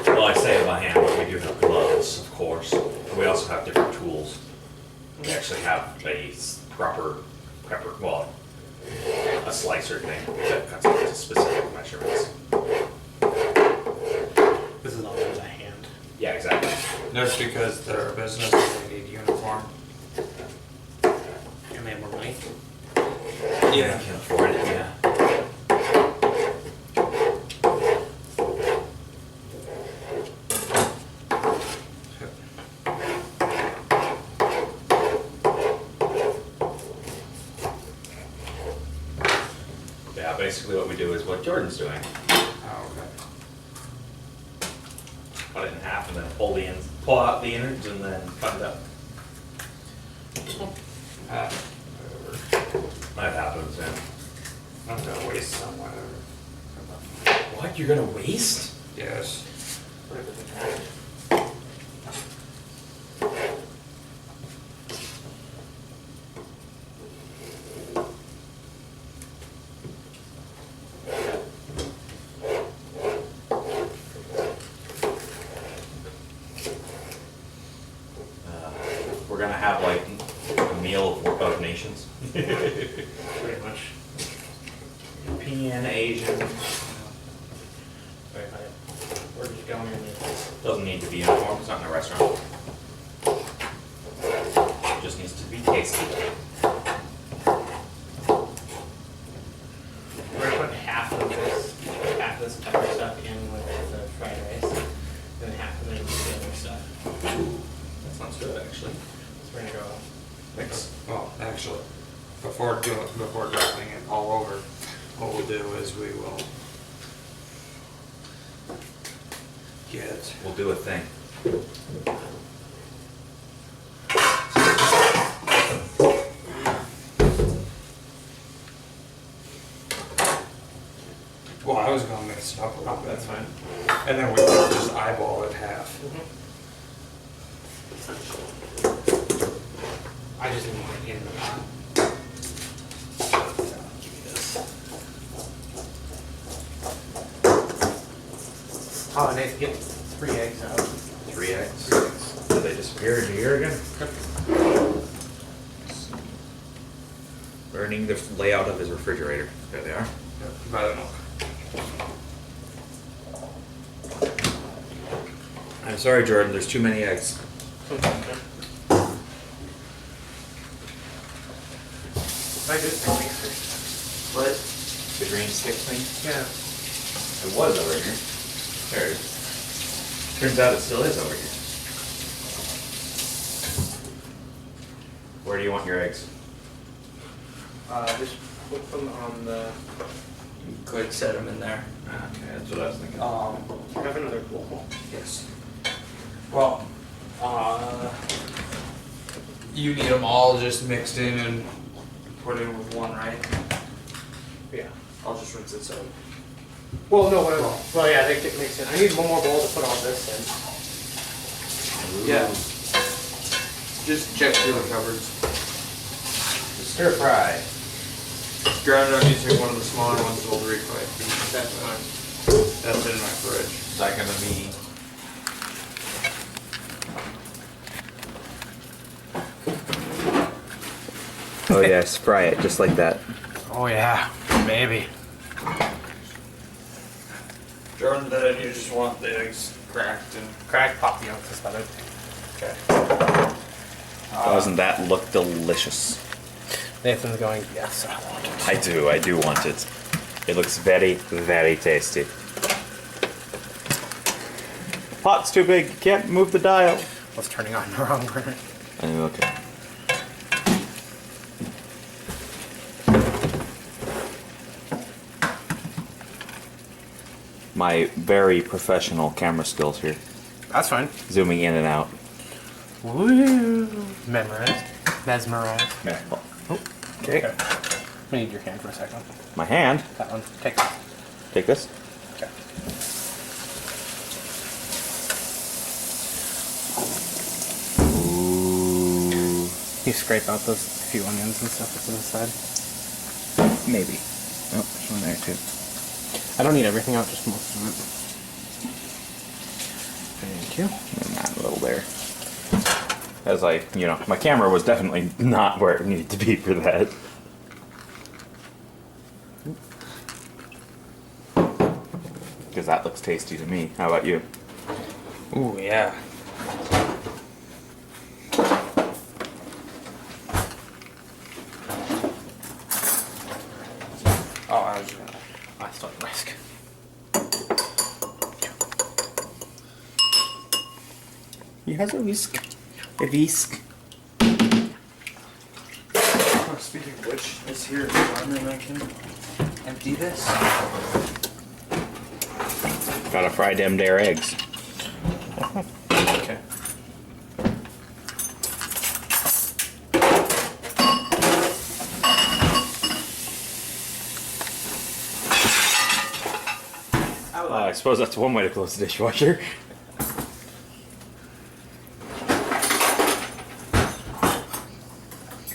Well, I say it by hand, but we do have gloves, of course. And we also have different tools. We actually have a proper pepper, well, a slicer thing that cuts it to specific measurements. This is all done by hand. Yeah, exactly. That's because they're a business and they need uniform. And they have more money. Yeah. Can't afford it, yeah. Yeah, basically what we do is what Jordan's doing. Oh, okay. Cut it in half and then pull out the innards and then cut it up. Whatever. That happens, yeah. I'm gonna waste some, whatever. What? You're gonna waste? Yes. We're gonna have like a meal of nations. Pretty much. European, Asian. Wait, where did you go on your knees? Doesn't need to be uniform, it's not in a restaurant. It just needs to be tasty. We're gonna put half of this pepper stuff in with the fried rice, and half of it with the other stuff. That sounds good, actually. So we're gonna go. Thanks. Well, actually, before dropping it all over, what we'll do is we will get. We'll do a thing. Well, I was gonna mix it up a little bit. That's fine. And then we will just eyeball it half. I just need it in the pot. Give me this. Oh, and I need to get 3 eggs out. 3 eggs. 3 eggs. Did they disappear into here again? Learning the layout of his refrigerator. There they are. By the milk. I'm sorry, Jordan. There's too many eggs. I just don't mixer. What? The green stick thing? Yeah. It was over here. There it is. Turns out it still is over here. Where do you want your eggs? Just put them on the. You could set them in there. Okay, that's what I was thinking. I have another bowl. Yes. Well, you need them all just mixed in and put in with one, right? Yeah. I'll just rinse this out. Well, no, whatever. Well, yeah, they get mixed in. I need one more bowl to put all this in. Yeah. Just check through the cupboards. Stir fry. Ground up using one of the smaller ones will refill. That's fine. That's in my fridge. Is that gonna be? Oh yes, fry it just like that. Oh, yeah. Maybe. Jordan, then you just want the eggs cracked and Crack pop yolks is about it. okay. Doesn't that look delicious? Nathan's going, yes, I want it. I do want it. It looks very, very tasty. Pot's too big, you can't move the dial. I was turning on the wrong burner. Okay. My very professional camera skills here. That's fine. Zooming in and out. Woo! Memorized. Mesmerized. Yeah. Okay. I need your hand for a second. My hand. That one. Take that. Take this. Okay. Ooh. You scrape out those few onions and stuff that's on the side. Maybe. Oh, there's one there too. I don't need everything out, just most of it. Thank you. And that little there. As my camera was definitely not where it needed to be for that. Because that looks tasty to me. How about you? Ooh, yeah. Oh, I was gonna. I still have whisk. He has a whisk. A whisk. Oh, speaking of which, it's here, and then I can empty this. Gotta fry them there eggs. Okay. I suppose that's one way to close the dishwasher.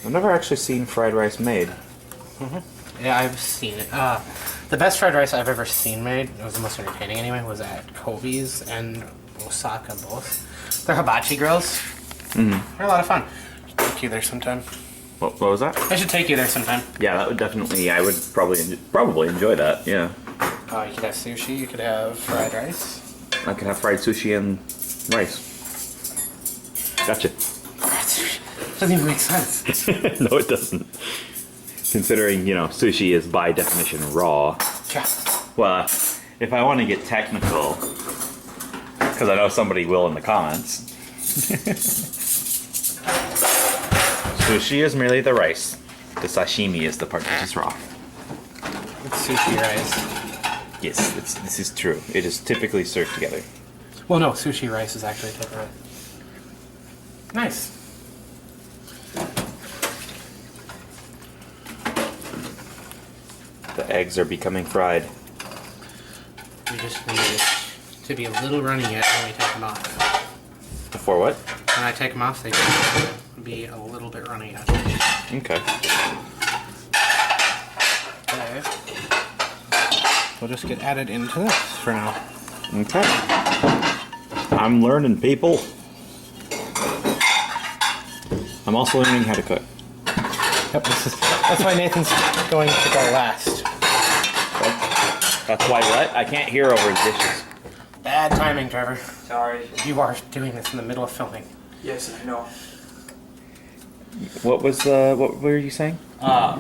I've never actually seen fried rice made. Yeah, I've seen it. The best fried rice I've ever seen made, it was the most entertaining anyway, was at Kobe's and Osaka both. They're hibachi grills. They're a lot of fun. Take you there sometime. What was that? I should take you there sometime. Yeah, that would definitely. I would probably enjoy that. Yeah, You could have sushi, you could have fried rice. I could have fried sushi and rice. Gotcha. Doesn't even make sense. No, it doesn't. Considering sushi is by definition raw. Yeah. Well, if I want to get technical, because I know somebody will in the comments. Sushi is merely the rice. The sashimi is the part that is raw. It's sushi rice. Yes, this is true. It is typically served together. Well, no, sushi rice is actually a type of rice. Nice. The eggs are becoming fried. We just need it to be a little runny yet when we take them off. Before what? When I take them off, they just be a little bit runny yet. Okay. Okay. We'll just get added into this for now. Okay. I'm learning, people. I'm also learning how to cook. Yep, Yep, that's why Nathan's going to go last. That's why what? I can't hear over his dishes. Bad timing, Trevor. Sorry. You are doing this in the middle of filming. Yes, I know. What were you saying? What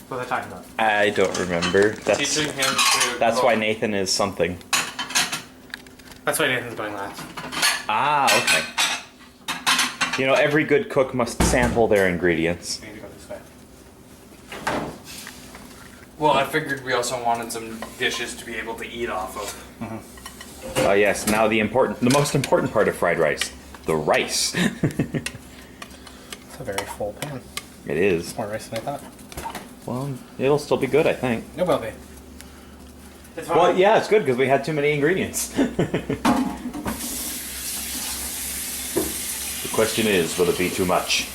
was I talking about? I don't remember. Teaching him to. That's why Nathan is something. That's why Nathan's going last. Ah, okay. You know, every good cook must sample their ingredients. I need to go this way. Well, I figured we also wanted some dishes to be able to eat off of. Oh yes, now the most important part of fried rice, the rice. It's a very full pan. It is. More rice than I thought. Well, it'll still be good, I think. It will be. It's fine. Well, yeah, it's good because we had too many ingredients. The question is, will it be too much?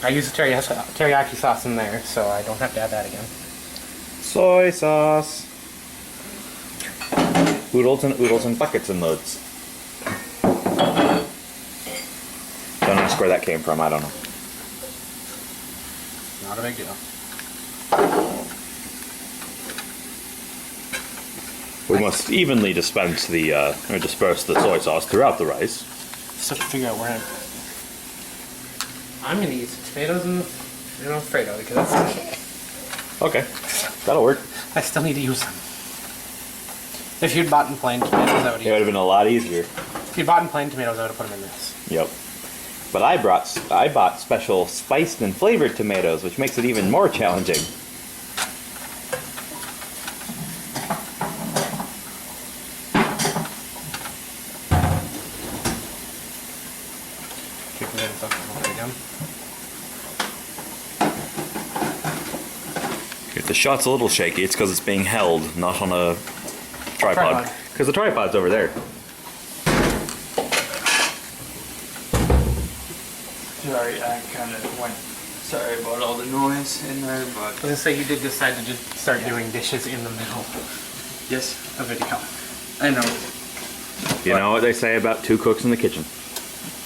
I use the teriyaki sauce in there, so I don't have to add that again. Soy sauce. Oodles and buckets and loads. Don't ask where that came from, I don't know. Not a big deal. We must evenly disperse the soy sauce throughout the rice. Still have to figure out where I'm gonna use tomatoes and Alfredo because that's Okay, that'll work. I still need to use them. If you'd bought in plain tomatoes, I would It would have been a lot easier. If you'd bought in plain tomatoes, I would have put them in this. Yep. But I bought special spiced and flavored tomatoes, which makes it even more challenging. Keep it in something again. If the shot's a little shaky, it's because it's being held, not on a tripod. Because the tripod's over there. Sorry, I kind of went. Sorry about all the noise in there, but. I was gonna say you did decide to just start doing dishes in the middle Yes, of video. I know. You know what they say about two cooks in the kitchen?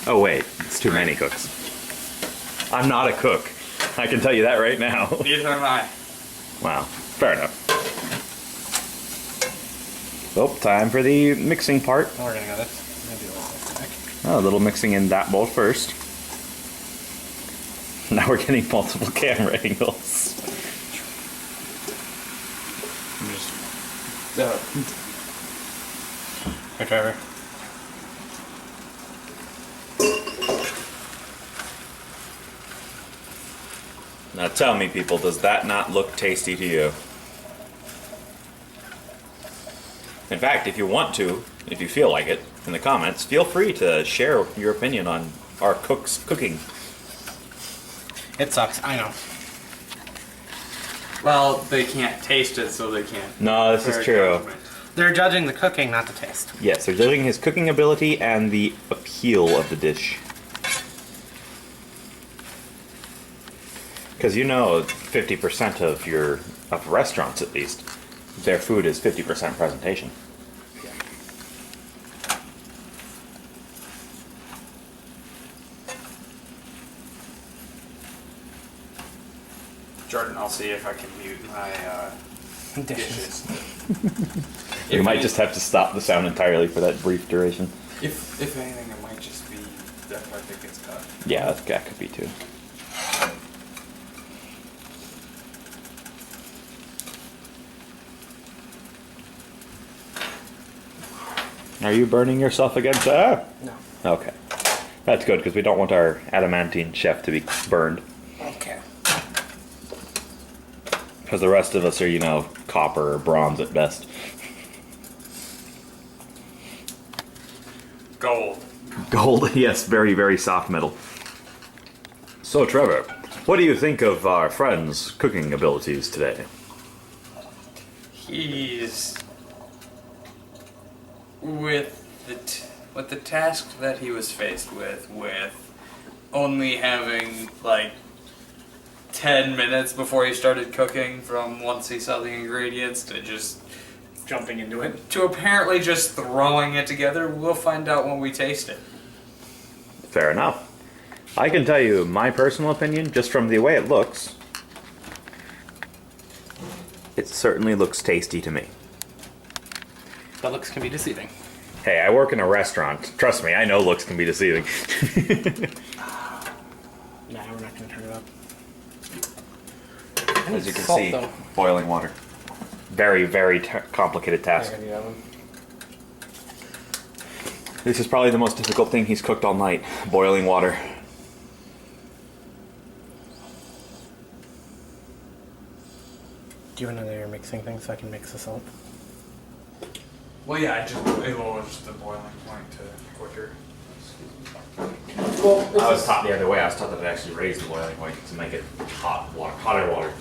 Oh wait, it's too many cooks. I'm not a cook. I can tell you that right now. Neither am I. Wow, fair enough. Oh, time for the mixing part. Oh, we're gonna go this. I'm gonna do this back. Oh, a little mixing in that bowl first. Now we're getting multiple camera angles. Hey, Trevor. Now tell me, people, does that not look tasty to you? In fact, if you want to, if you feel like it, in the comments, feel free to share your opinion on our cooks' cooking. It sucks. I know. Well, they can't taste it, so they can't. No, this is true. judgment. They're judging the cooking, not the taste. Yes, they're judging his cooking ability and the appeal of the dish. Because you know, 50% of restaurants at least, their food is 50% presentation. Jordan, I'll see if I can mute my dishes. You might just have to stop the sound entirely for that brief duration. If anything, it might just be that part that gets cut. Yeah, that could be too. Are you burning yourself again, sir? No. Okay. That's good, because we don't want our Adamantium chef to be burned. Okay. Because the rest of us are, you know, copper or bronze at best. Gold. Gold, yes, very, very soft metal. So, Trevor, what do you think of our friend's cooking abilities today? He's with the task that he was faced with only having like 10 minutes before he started cooking from once he saw the ingredients to just Jumping into it. to apparently just throwing it together. We'll find out when we taste it. Fair enough. I can tell you my personal opinion, just from the way it looks. It certainly looks tasty to me. But looks can be deceiving. Hey, I work in a restaurant. Trust me, I know looks can be deceiving. Nah, we're not gonna turn it up. As you can Salt, see, though. boiling water. Very, very complicated task. I gotta do that one. This is probably the most difficult thing he's cooked all night. Boiling water. Do you want another mixing thing so I can mix the salt? Well, yeah, it lowers the boiling point to quicker. Well, I was taught the other way. I was taught that it actually raised the boiling point to make it hot water, hotter water.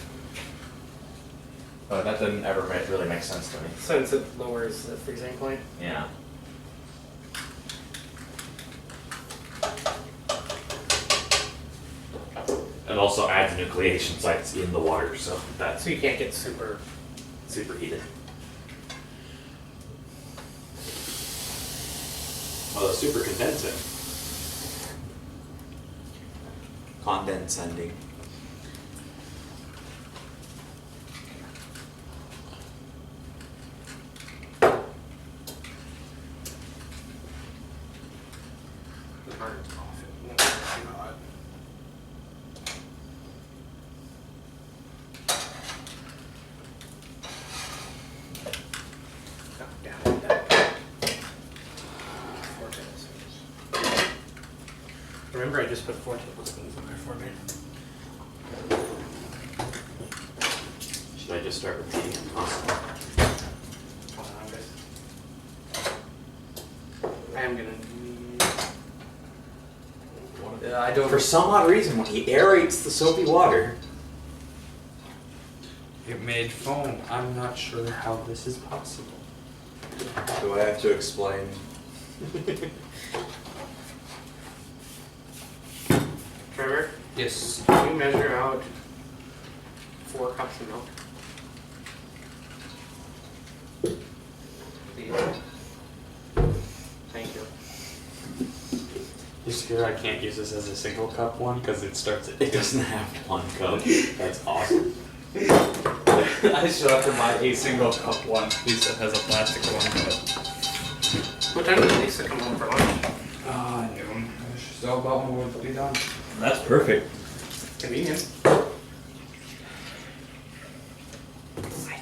But that didn't ever really make sense to me. Since it lowers the freezing point. Yeah. It also adds nucleation sites in the water, so that's So you can't get super. superheated. Oh, the super condensing. Condensending. Remember, I just put 4 tablespoons in there for me. Should I just start with tea? Hold on, guys. I am gonna need. Yeah, I don't. For some odd reason, when he aerates the soapy water, It made foam. I'm not sure how this is possible. do I have to explain? Trevor, Yes. can you measure out 4 cups of milk? Please. Thank you. You're scared I can't use this as a single cup one because it starts at. It doesn't have one cup. That's awesome. I still have to buy a single cup one piece that has a plastic one cup. What time does Lisa come home for lunch? Noon. So about when we'll be done. That's perfect. Convenient. I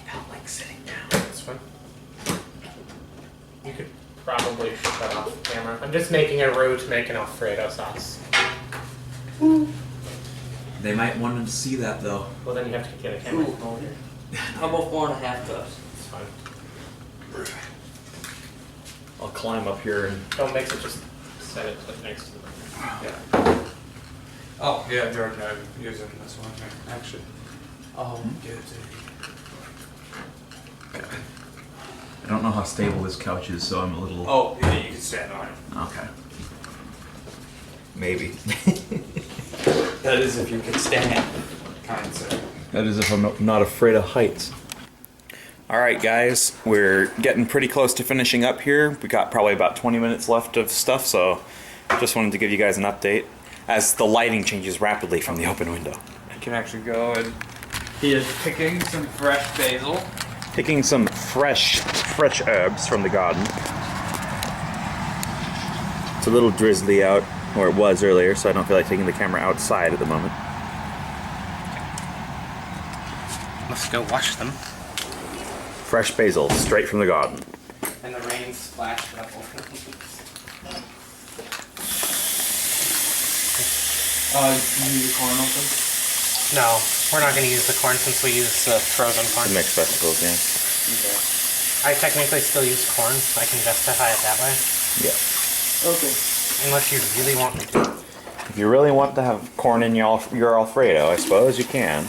felt like sitting down. That's fine. You could probably shut off the camera. I'm just making a roux to make an Alfredo sauce. They might want to see that though. Well, then you have to get a camera from over here. How about 4.5 cups? It's fine. I'll climb up here and Don't mix it, just set it like next to the Yeah. Oh, yeah, Jordan, I'm using this one here, actually. I'll get it. I don't know how stable this couch is, so I'm a little. Oh, yeah, you can stand on it. Okay. Maybe. That is if you can stand. Kind of. That is if I'm not afraid of heights. Alright guys, we're getting pretty close to finishing up here. We got probably about 20 minutes left of stuff, so just wanted to give you guys an update as the lighting changes rapidly from the open window. I can actually go and he is picking some fresh basil. Picking some fresh herbs from the garden. It's a little drizzly out, or it was earlier, so I don't feel like taking the camera outside at the moment. Let's go wash them. Fresh basil, straight from the garden. And the rain splashed it up over them. You need the corn open? No, we're not going to use the corn since we use the frozen corn. The mixed vegetables, yeah. Okay. I technically still use corn. I can justify it that way. Yeah. Okay. Unless you really want me to. If you really want to have corn in your Alfredo, I suppose you can.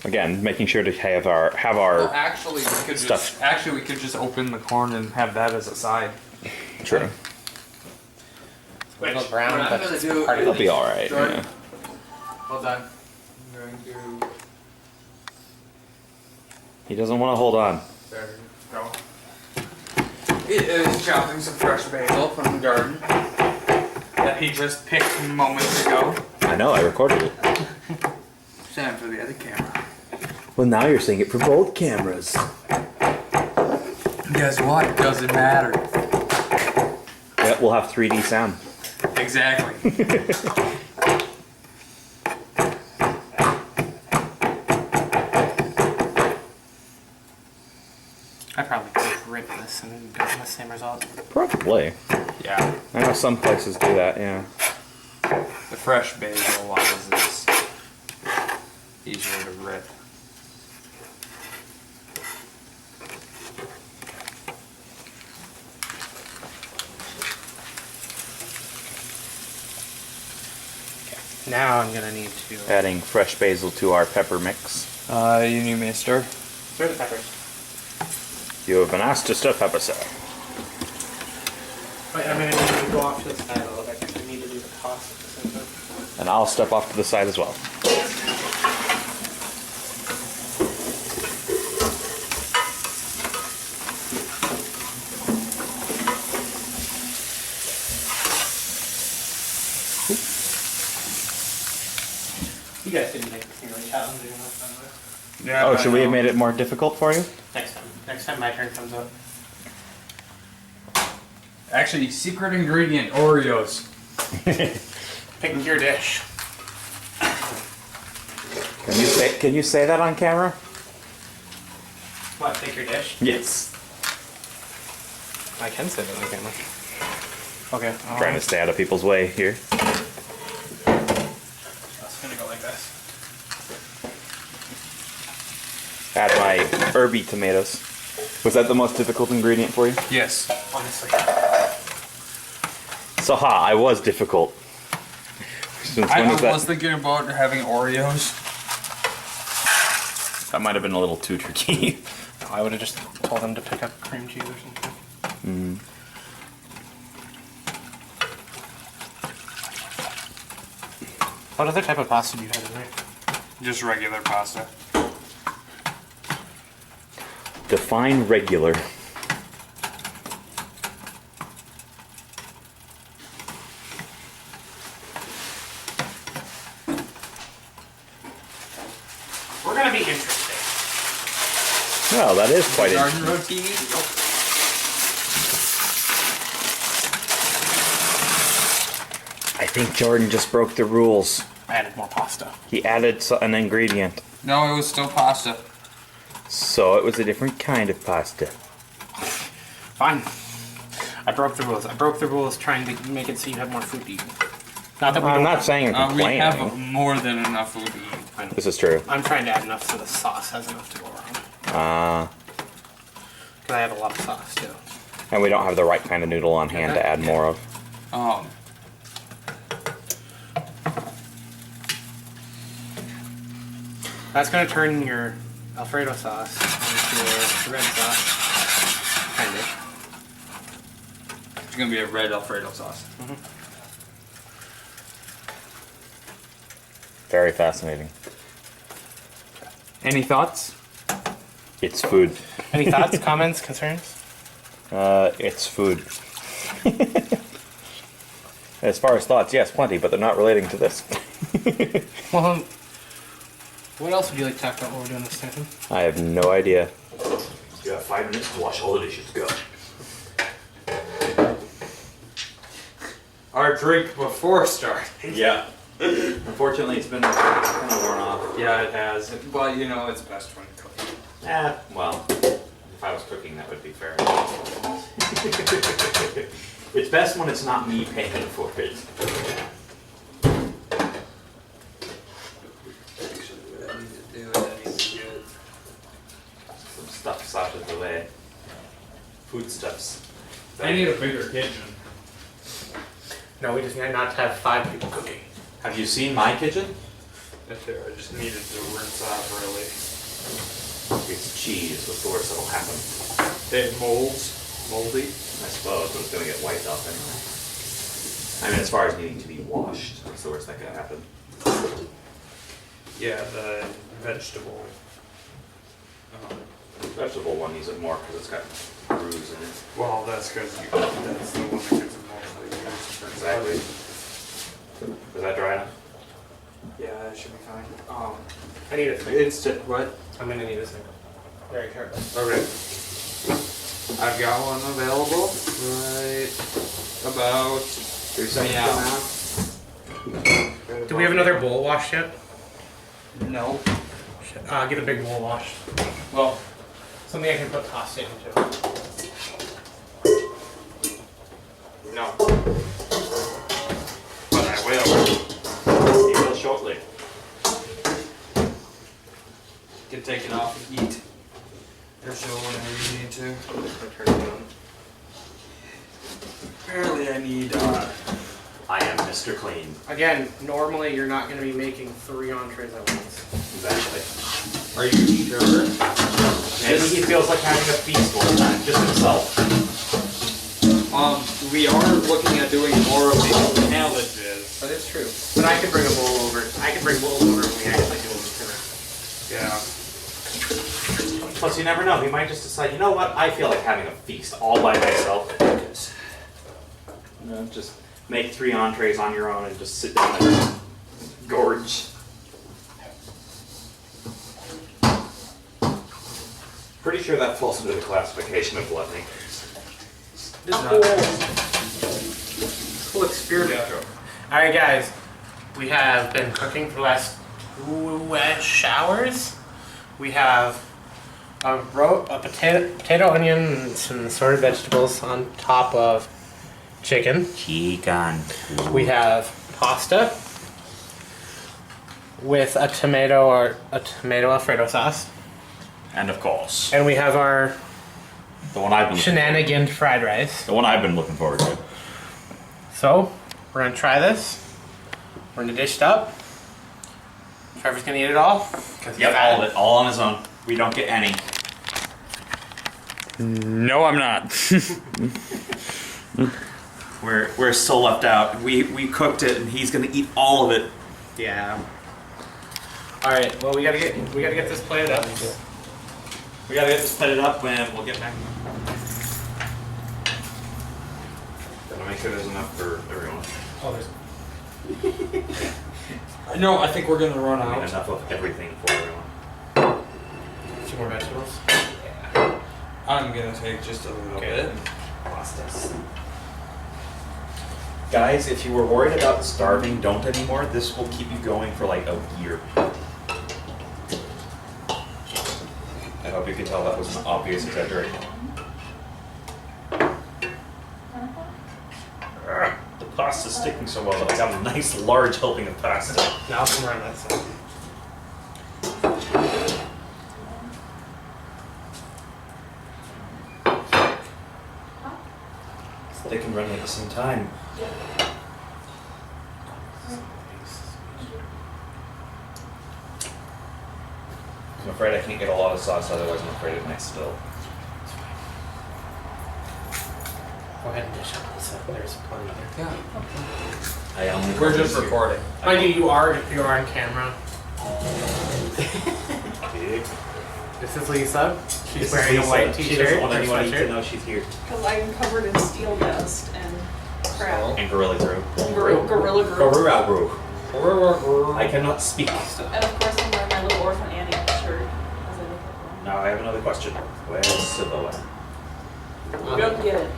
Again, making sure to have our Well, actually, we could Stuff. we could just open the corn and have that as a side. True. A little brown, what I'm but gonna it's do part of It'll the be all right. Jordan. Yeah. Hold on. I'm going to. He doesn't want to hold on. There we go. It is chopping some fresh basil from the garden. that he just picked moments ago. I know, I recorded it. Time for the other camera. Well, now you're seeing it for both cameras. Guess what? Doesn't matter. Yeah, we'll have 3D sound. Exactly. I probably could rip this and get the same result. Probably. Yeah. I know some places do that, yeah. The fresh basil ones is easier to rip. Now I'm gonna need to Adding fresh basil to our pepper mix. You need me to stir? stir the peppers. You have been asked to stir pepper, sir. Wait, I'm gonna need to go off to the side a little bit because I need to do the toss at the same time. And I'll step off to the side as well. You guys didn't make this really challenging enough, by the way. Yeah. Oh, should we have made it more difficult for you? Next time. Next time my turn comes up. Actually, secret ingredient Oreos. Pick your dish. Can you say that on camera? What? Pick your dish? Yes. I can say that on camera. Okay. Trying to stay out of people's way here. It's gonna go like this. Add my herby tomatoes. Was that the most difficult ingredient for you? Yes. Honestly. So I was difficult. Since I when was that? was thinking about having Oreos. That might have been a little too tricky. I would have just told them to pick up cream cheese or something. What other type of pasta do you have in there? Just regular pasta. Define regular. We're gonna be interesting. Well, that is quite Garden interesting. rotini. I think Jordan just broke the rules. I added more pasta. He added an ingredient. No, it was still pasta. So it was a different kind of pasta. Fine. I broke the rules. I broke the rules trying to make it so you have more food to eat. Not that we I'm don't. not saying I'm We complaining. have more than enough food to eat. I know. This is true. I'm trying to add enough so the sauce has enough to go around. Because I have a lot of sauce too. And we don't have the right kind of noodle on hand to add more of. That's going to turn your Alfredo sauce into red sauce. Kind of. It's gonna be a red Alfredo sauce. Very fascinating. Any thoughts? It's food. Any thoughts, comments, concerns? It's food. As far as thoughts, yes, plenty, but they're not relating to this. Well, what else would you like to talk about while we're doing this, Nathan? I have no idea. You have 5 minutes to wash all the dishes. Go. Our drink before start. Yeah. Unfortunately, it's been kind of worn off. Yeah, it has. But you know, it's best when you cook. Well, if I was cooking, that would be fair. It's best when it's not me paying for it. Actually, what I need to do is I need to get Some stuff's out of the way. Foodstuffs. I need a bigger kitchen. No, we just need not to have 5 people cooking. Have you seen my kitchen? That's it. I just needed to rinse off really. It's cheese. What's the worst that'll happen? It moldy. I suppose, but it's gonna get wiped off anyway. I mean, as far as needing to be washed, what's the worst that could happen? Yeah, the vegetable. Vegetable one needs it more because it's got grooves in it. Well, that's because that's the one that gets mostly used. Exactly. Is that dry enough? Yeah, that should be fine. I need a sink. Instant what? I'm gonna need a sink. Very careful. Okay. I've got one available right about 3 seconds Yeah. from now. Do we have another bowl wash yet? No. Get a big bowl wash. Well, something I can put pasta into. No. But I will. You will shortly. Get taken off the heat. Or so whenever you need to. Turn it on. Apparently I need I am Mr. Clean. Again, normally you're not going to be making 3 entrees at once. Exactly. Are you sure? Maybe he feels like having a feast all the time, just himself. We are looking at doing more of these challenges. That is true. But I could bring a bowl over. I could bring bowls over when we actually do dinner. Yeah. Plus, you never know. He might just decide, you know what? I feel like having a feast all by myself. You know, just make 3 entrees on your own and just sit down and gorge. Pretty sure that falls into the classification of gluttony. This whole experiment. Alright guys, we have been cooking for the last 2 hours. We have a potato, onion, and some assorted vegetables on top of chicken. Chicken. We have pasta with a tomato Alfredo sauce. And of course, And we have our the one I've been shenanigan fried rice. the one I've been looking forward to. So, we're gonna try this. We're gonna dish it up. Trevor's gonna eat it all. Yep, all of it, all on his own. We don't get any. No, I'm not. We're so left out. We cooked it, and he's gonna eat all of it. Yeah. All right. Well, we gotta get this plated up. We gotta get this plated up, and we'll get back. Gotta make sure there's enough for everyone. Oh, there's. No, I think we're gonna run I mean, out. enough of everything for everyone. 2 more vegetables. I'm gonna take just a little bit. Pastas. Guys, if you were worried about starving, don't anymore. This will keep you going for like a year. I hope you can tell that was an obvious exaggeration. The pasta's sticking so well that I got a nice large helping of pasta. Now I'll come around that side. They can run at the same time. I'm afraid I can't get a lot of sauce, otherwise I'm afraid it might spill. Go ahead and dish up this. There's plenty there. Yeah. I only We're just recording. Mind you, you are on camera. Big. This is Lisa. She's This is wearing a Lisa. white She t-shirt. doesn't want and a anybody to sweatshirt. know she's here. Because I'm covered in steel dust and crap. And Gorilla Brew. Gorilla Group. Gorilla Brew. I cannot speak. And of course I'm wearing my little Orphan Annie shirt. As I look at Now I have another question. Where's Savoa? them. Go get it.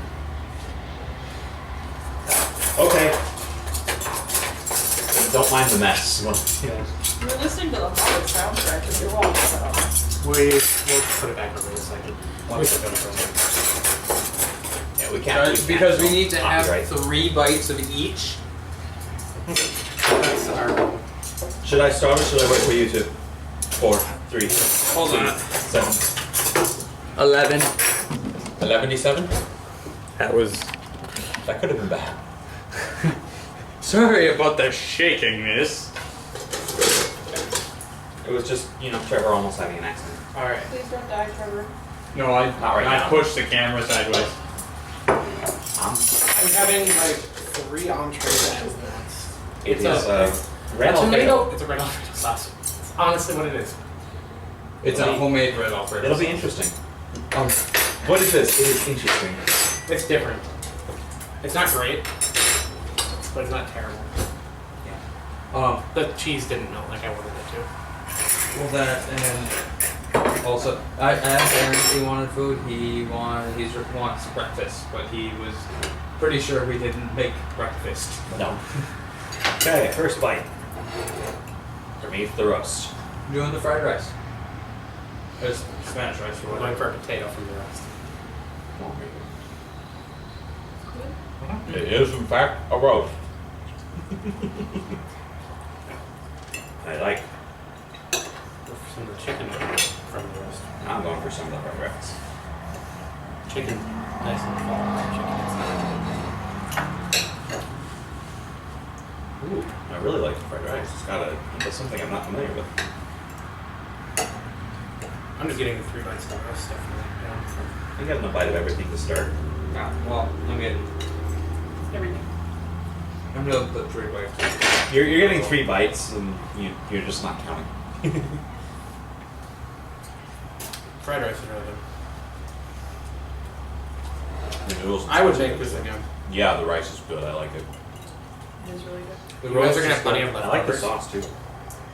Okay. Don't mind the mess. You're listening to the Hollywood soundtrack if you're walking around. We'll put it back over in a second. Once I've done it for a Yeah, we can't. Because we need to have Copyright. 3 bites of each. second. That's our. Should I start or should I wait for you two? 4, 3, Hold on. 7. 11. 11:77? That was. That could have been bad. Sorry about the shaking, miss. It was just, Trevor almost having an accident. All right. Please don't die, Trevor. No, I Not right now. pushed the camera sideways. I'm having like 3 entrees at once. It is Red tomato. It's a red Alfredo sauce. It's honestly what it is. It's a homemade red Alfredo. It'll be interesting. What is this? It is interesting. It's different. It's not great, but it's not terrible. The cheese didn't melt like I wanted it to. Well, that and also I asked Aaron if he wanted food. He wants breakfast, but he was pretty sure we didn't make breakfast. No. Okay, first bite. Underneath the roast. Doing the fried rice. It's Spanish rice or We're whatever. going for a potato from the rest. It is, in fact, a roast. I like. Some of the chicken from the rest. I'm going for some of the fried rice. Chicken, nice and fall. Ooh, I really like the fried rice. It's something I'm not familiar with. I'm just getting the 3 bites of the roast, definitely. I think having a bite of everything to start. Yeah, well, I'm getting. Everything. I'm gonna put 3 bites. You're getting 3 bites, and you're just not counting. Fried rice is really good. The noodles. I would make this again. Yeah, the rice is good. I like it. It is really good. The You guys roast are gonna is have plenty good, of I like the leftovers. sauce too.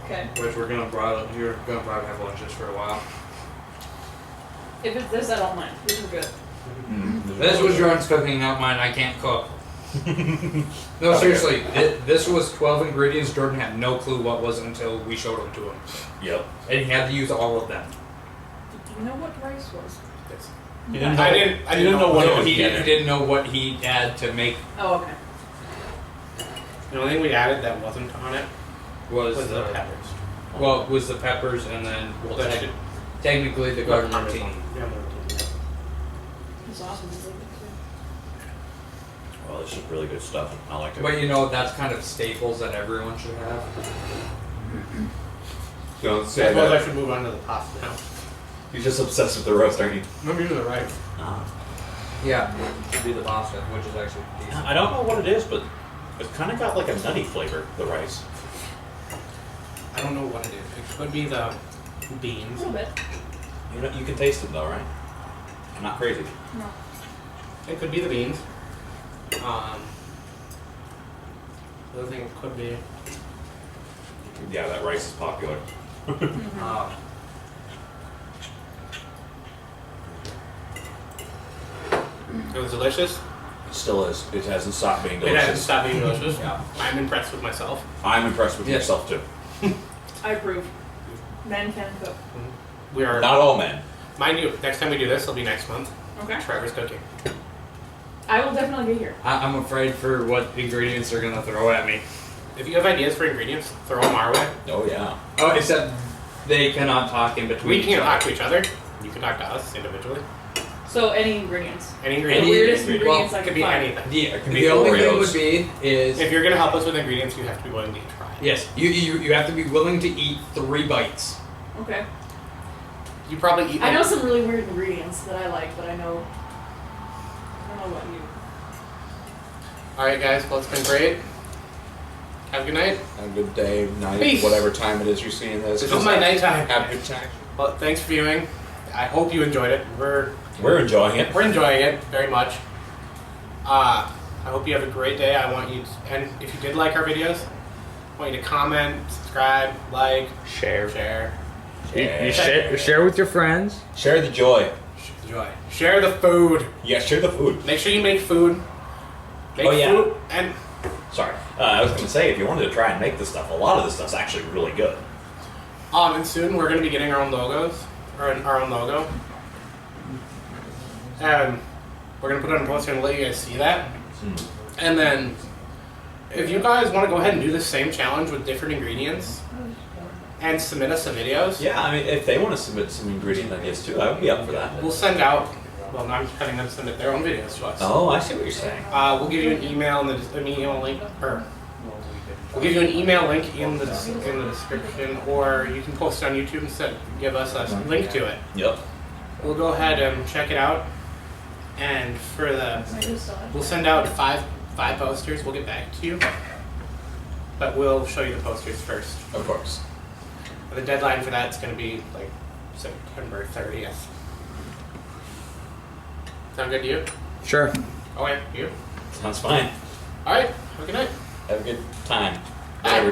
Okay. which you're gonna probably have lunches for a while. If it's this, I don't mind. This is good. This was Jordan's cooking, not mine. I can't cook. No, seriously, this was 12 ingredients. Jordan had no clue what was until we showed them to him, Yep. and he had to use all of them. Do you know what rice was? This. You didn't I know- didn't you didn't know what No, it was he yet. didn't know what he had to make. Oh, okay. The only thing we added that wasn't on it Was was the the peppers. well, was the peppers, and then well, That should- technically the garden martini. Yeah, martini. It's awesome. It's really good Well, it's just really good stuff. I like it. But you know, that's kind of staples that everyone should have. Don't I say suppose I that. should move on to the pasta now. You're just obsessed with the roast, aren't you? I'm using the rice. Ah. Yeah, should be the pasta, which is actually decent. I don't know what it is, but it's kind of got like a nutty flavor. The rice. I don't know what it is. It could be the A beans. little bit. You know, you can taste it though, right? I'm not crazy. No. It could be the beans. The other thing it could be. Yeah, that rice is popular. It was delicious. It still is. It hasn't stopped being It hasn't delicious. stopped being delicious. Yeah. I'm impressed with myself. I'm impressed with Yes. yourself too. I approve. Men can cook. We are. Not all men. Mind you, next time we do this, it'll be next month. Okay. Trevor's cooking. I will definitely be here. I'm afraid for what ingredients they're gonna throw at me. If you have ideas for ingredients, throw them our way. Oh yeah. Oh, except they cannot talk in between. We each can't other. talk to each other. You can talk to us individually. So any ingredients. Any The ingredients. weirdest ingredient. ingredients Well, I it can could be find. anything. The, could be the only thing Oreos. would be is If you're gonna help us with ingredients, you have to be willing to try. yes, you have to be willing to eat 3 bites. Okay. You probably eat. I like- know some really weird ingredients that I like, but I don't know what you. All right, guys. Well, it's been great. Have a good night. Have a good day, night, Peace. whatever time it is you're seeing this. This is my nighttime. Have a good time. Well, thanks for viewing. I hope you enjoyed it. We're enjoying it. We're enjoying it very much. I hope you have a great day. I want you to, and if you did like our videos, I want you to comment, subscribe, like, Share. share. Share with your friends. Share the joy. Enjoy. Share the food. Yeah, share the food. Make sure you make food. Make Oh, yeah. food and Sorry. I was going to say, if you wanted to try and make this stuff, a lot of this stuff's actually really good. and soon we're gonna be getting our own logos, or our own logo. And we're gonna put it on a poster and let you guys see that. And then, if you guys want to go ahead and do the same challenge with different ingredients and submit us some videos, Yeah, I mean, if they want to submit some ingredient ideas too, I would be up for that. we'll send out. Well, I'm having them submit their own videos to us. Oh, I see what you're saying. We'll give you an email in an email link, or we'll give you an email link in the description, or you can post it on YouTube and give us a link to it. Yep. We'll go ahead and check it out, and for the I just saw it. we'll send out five posters. We'll get back to you, but we'll show you the posters first. Of course. The deadline for that's going to be like September 30th. Sound good to you? Sure. Oh, yeah, you? Sounds fine. All right. Have a good night. Have a good time.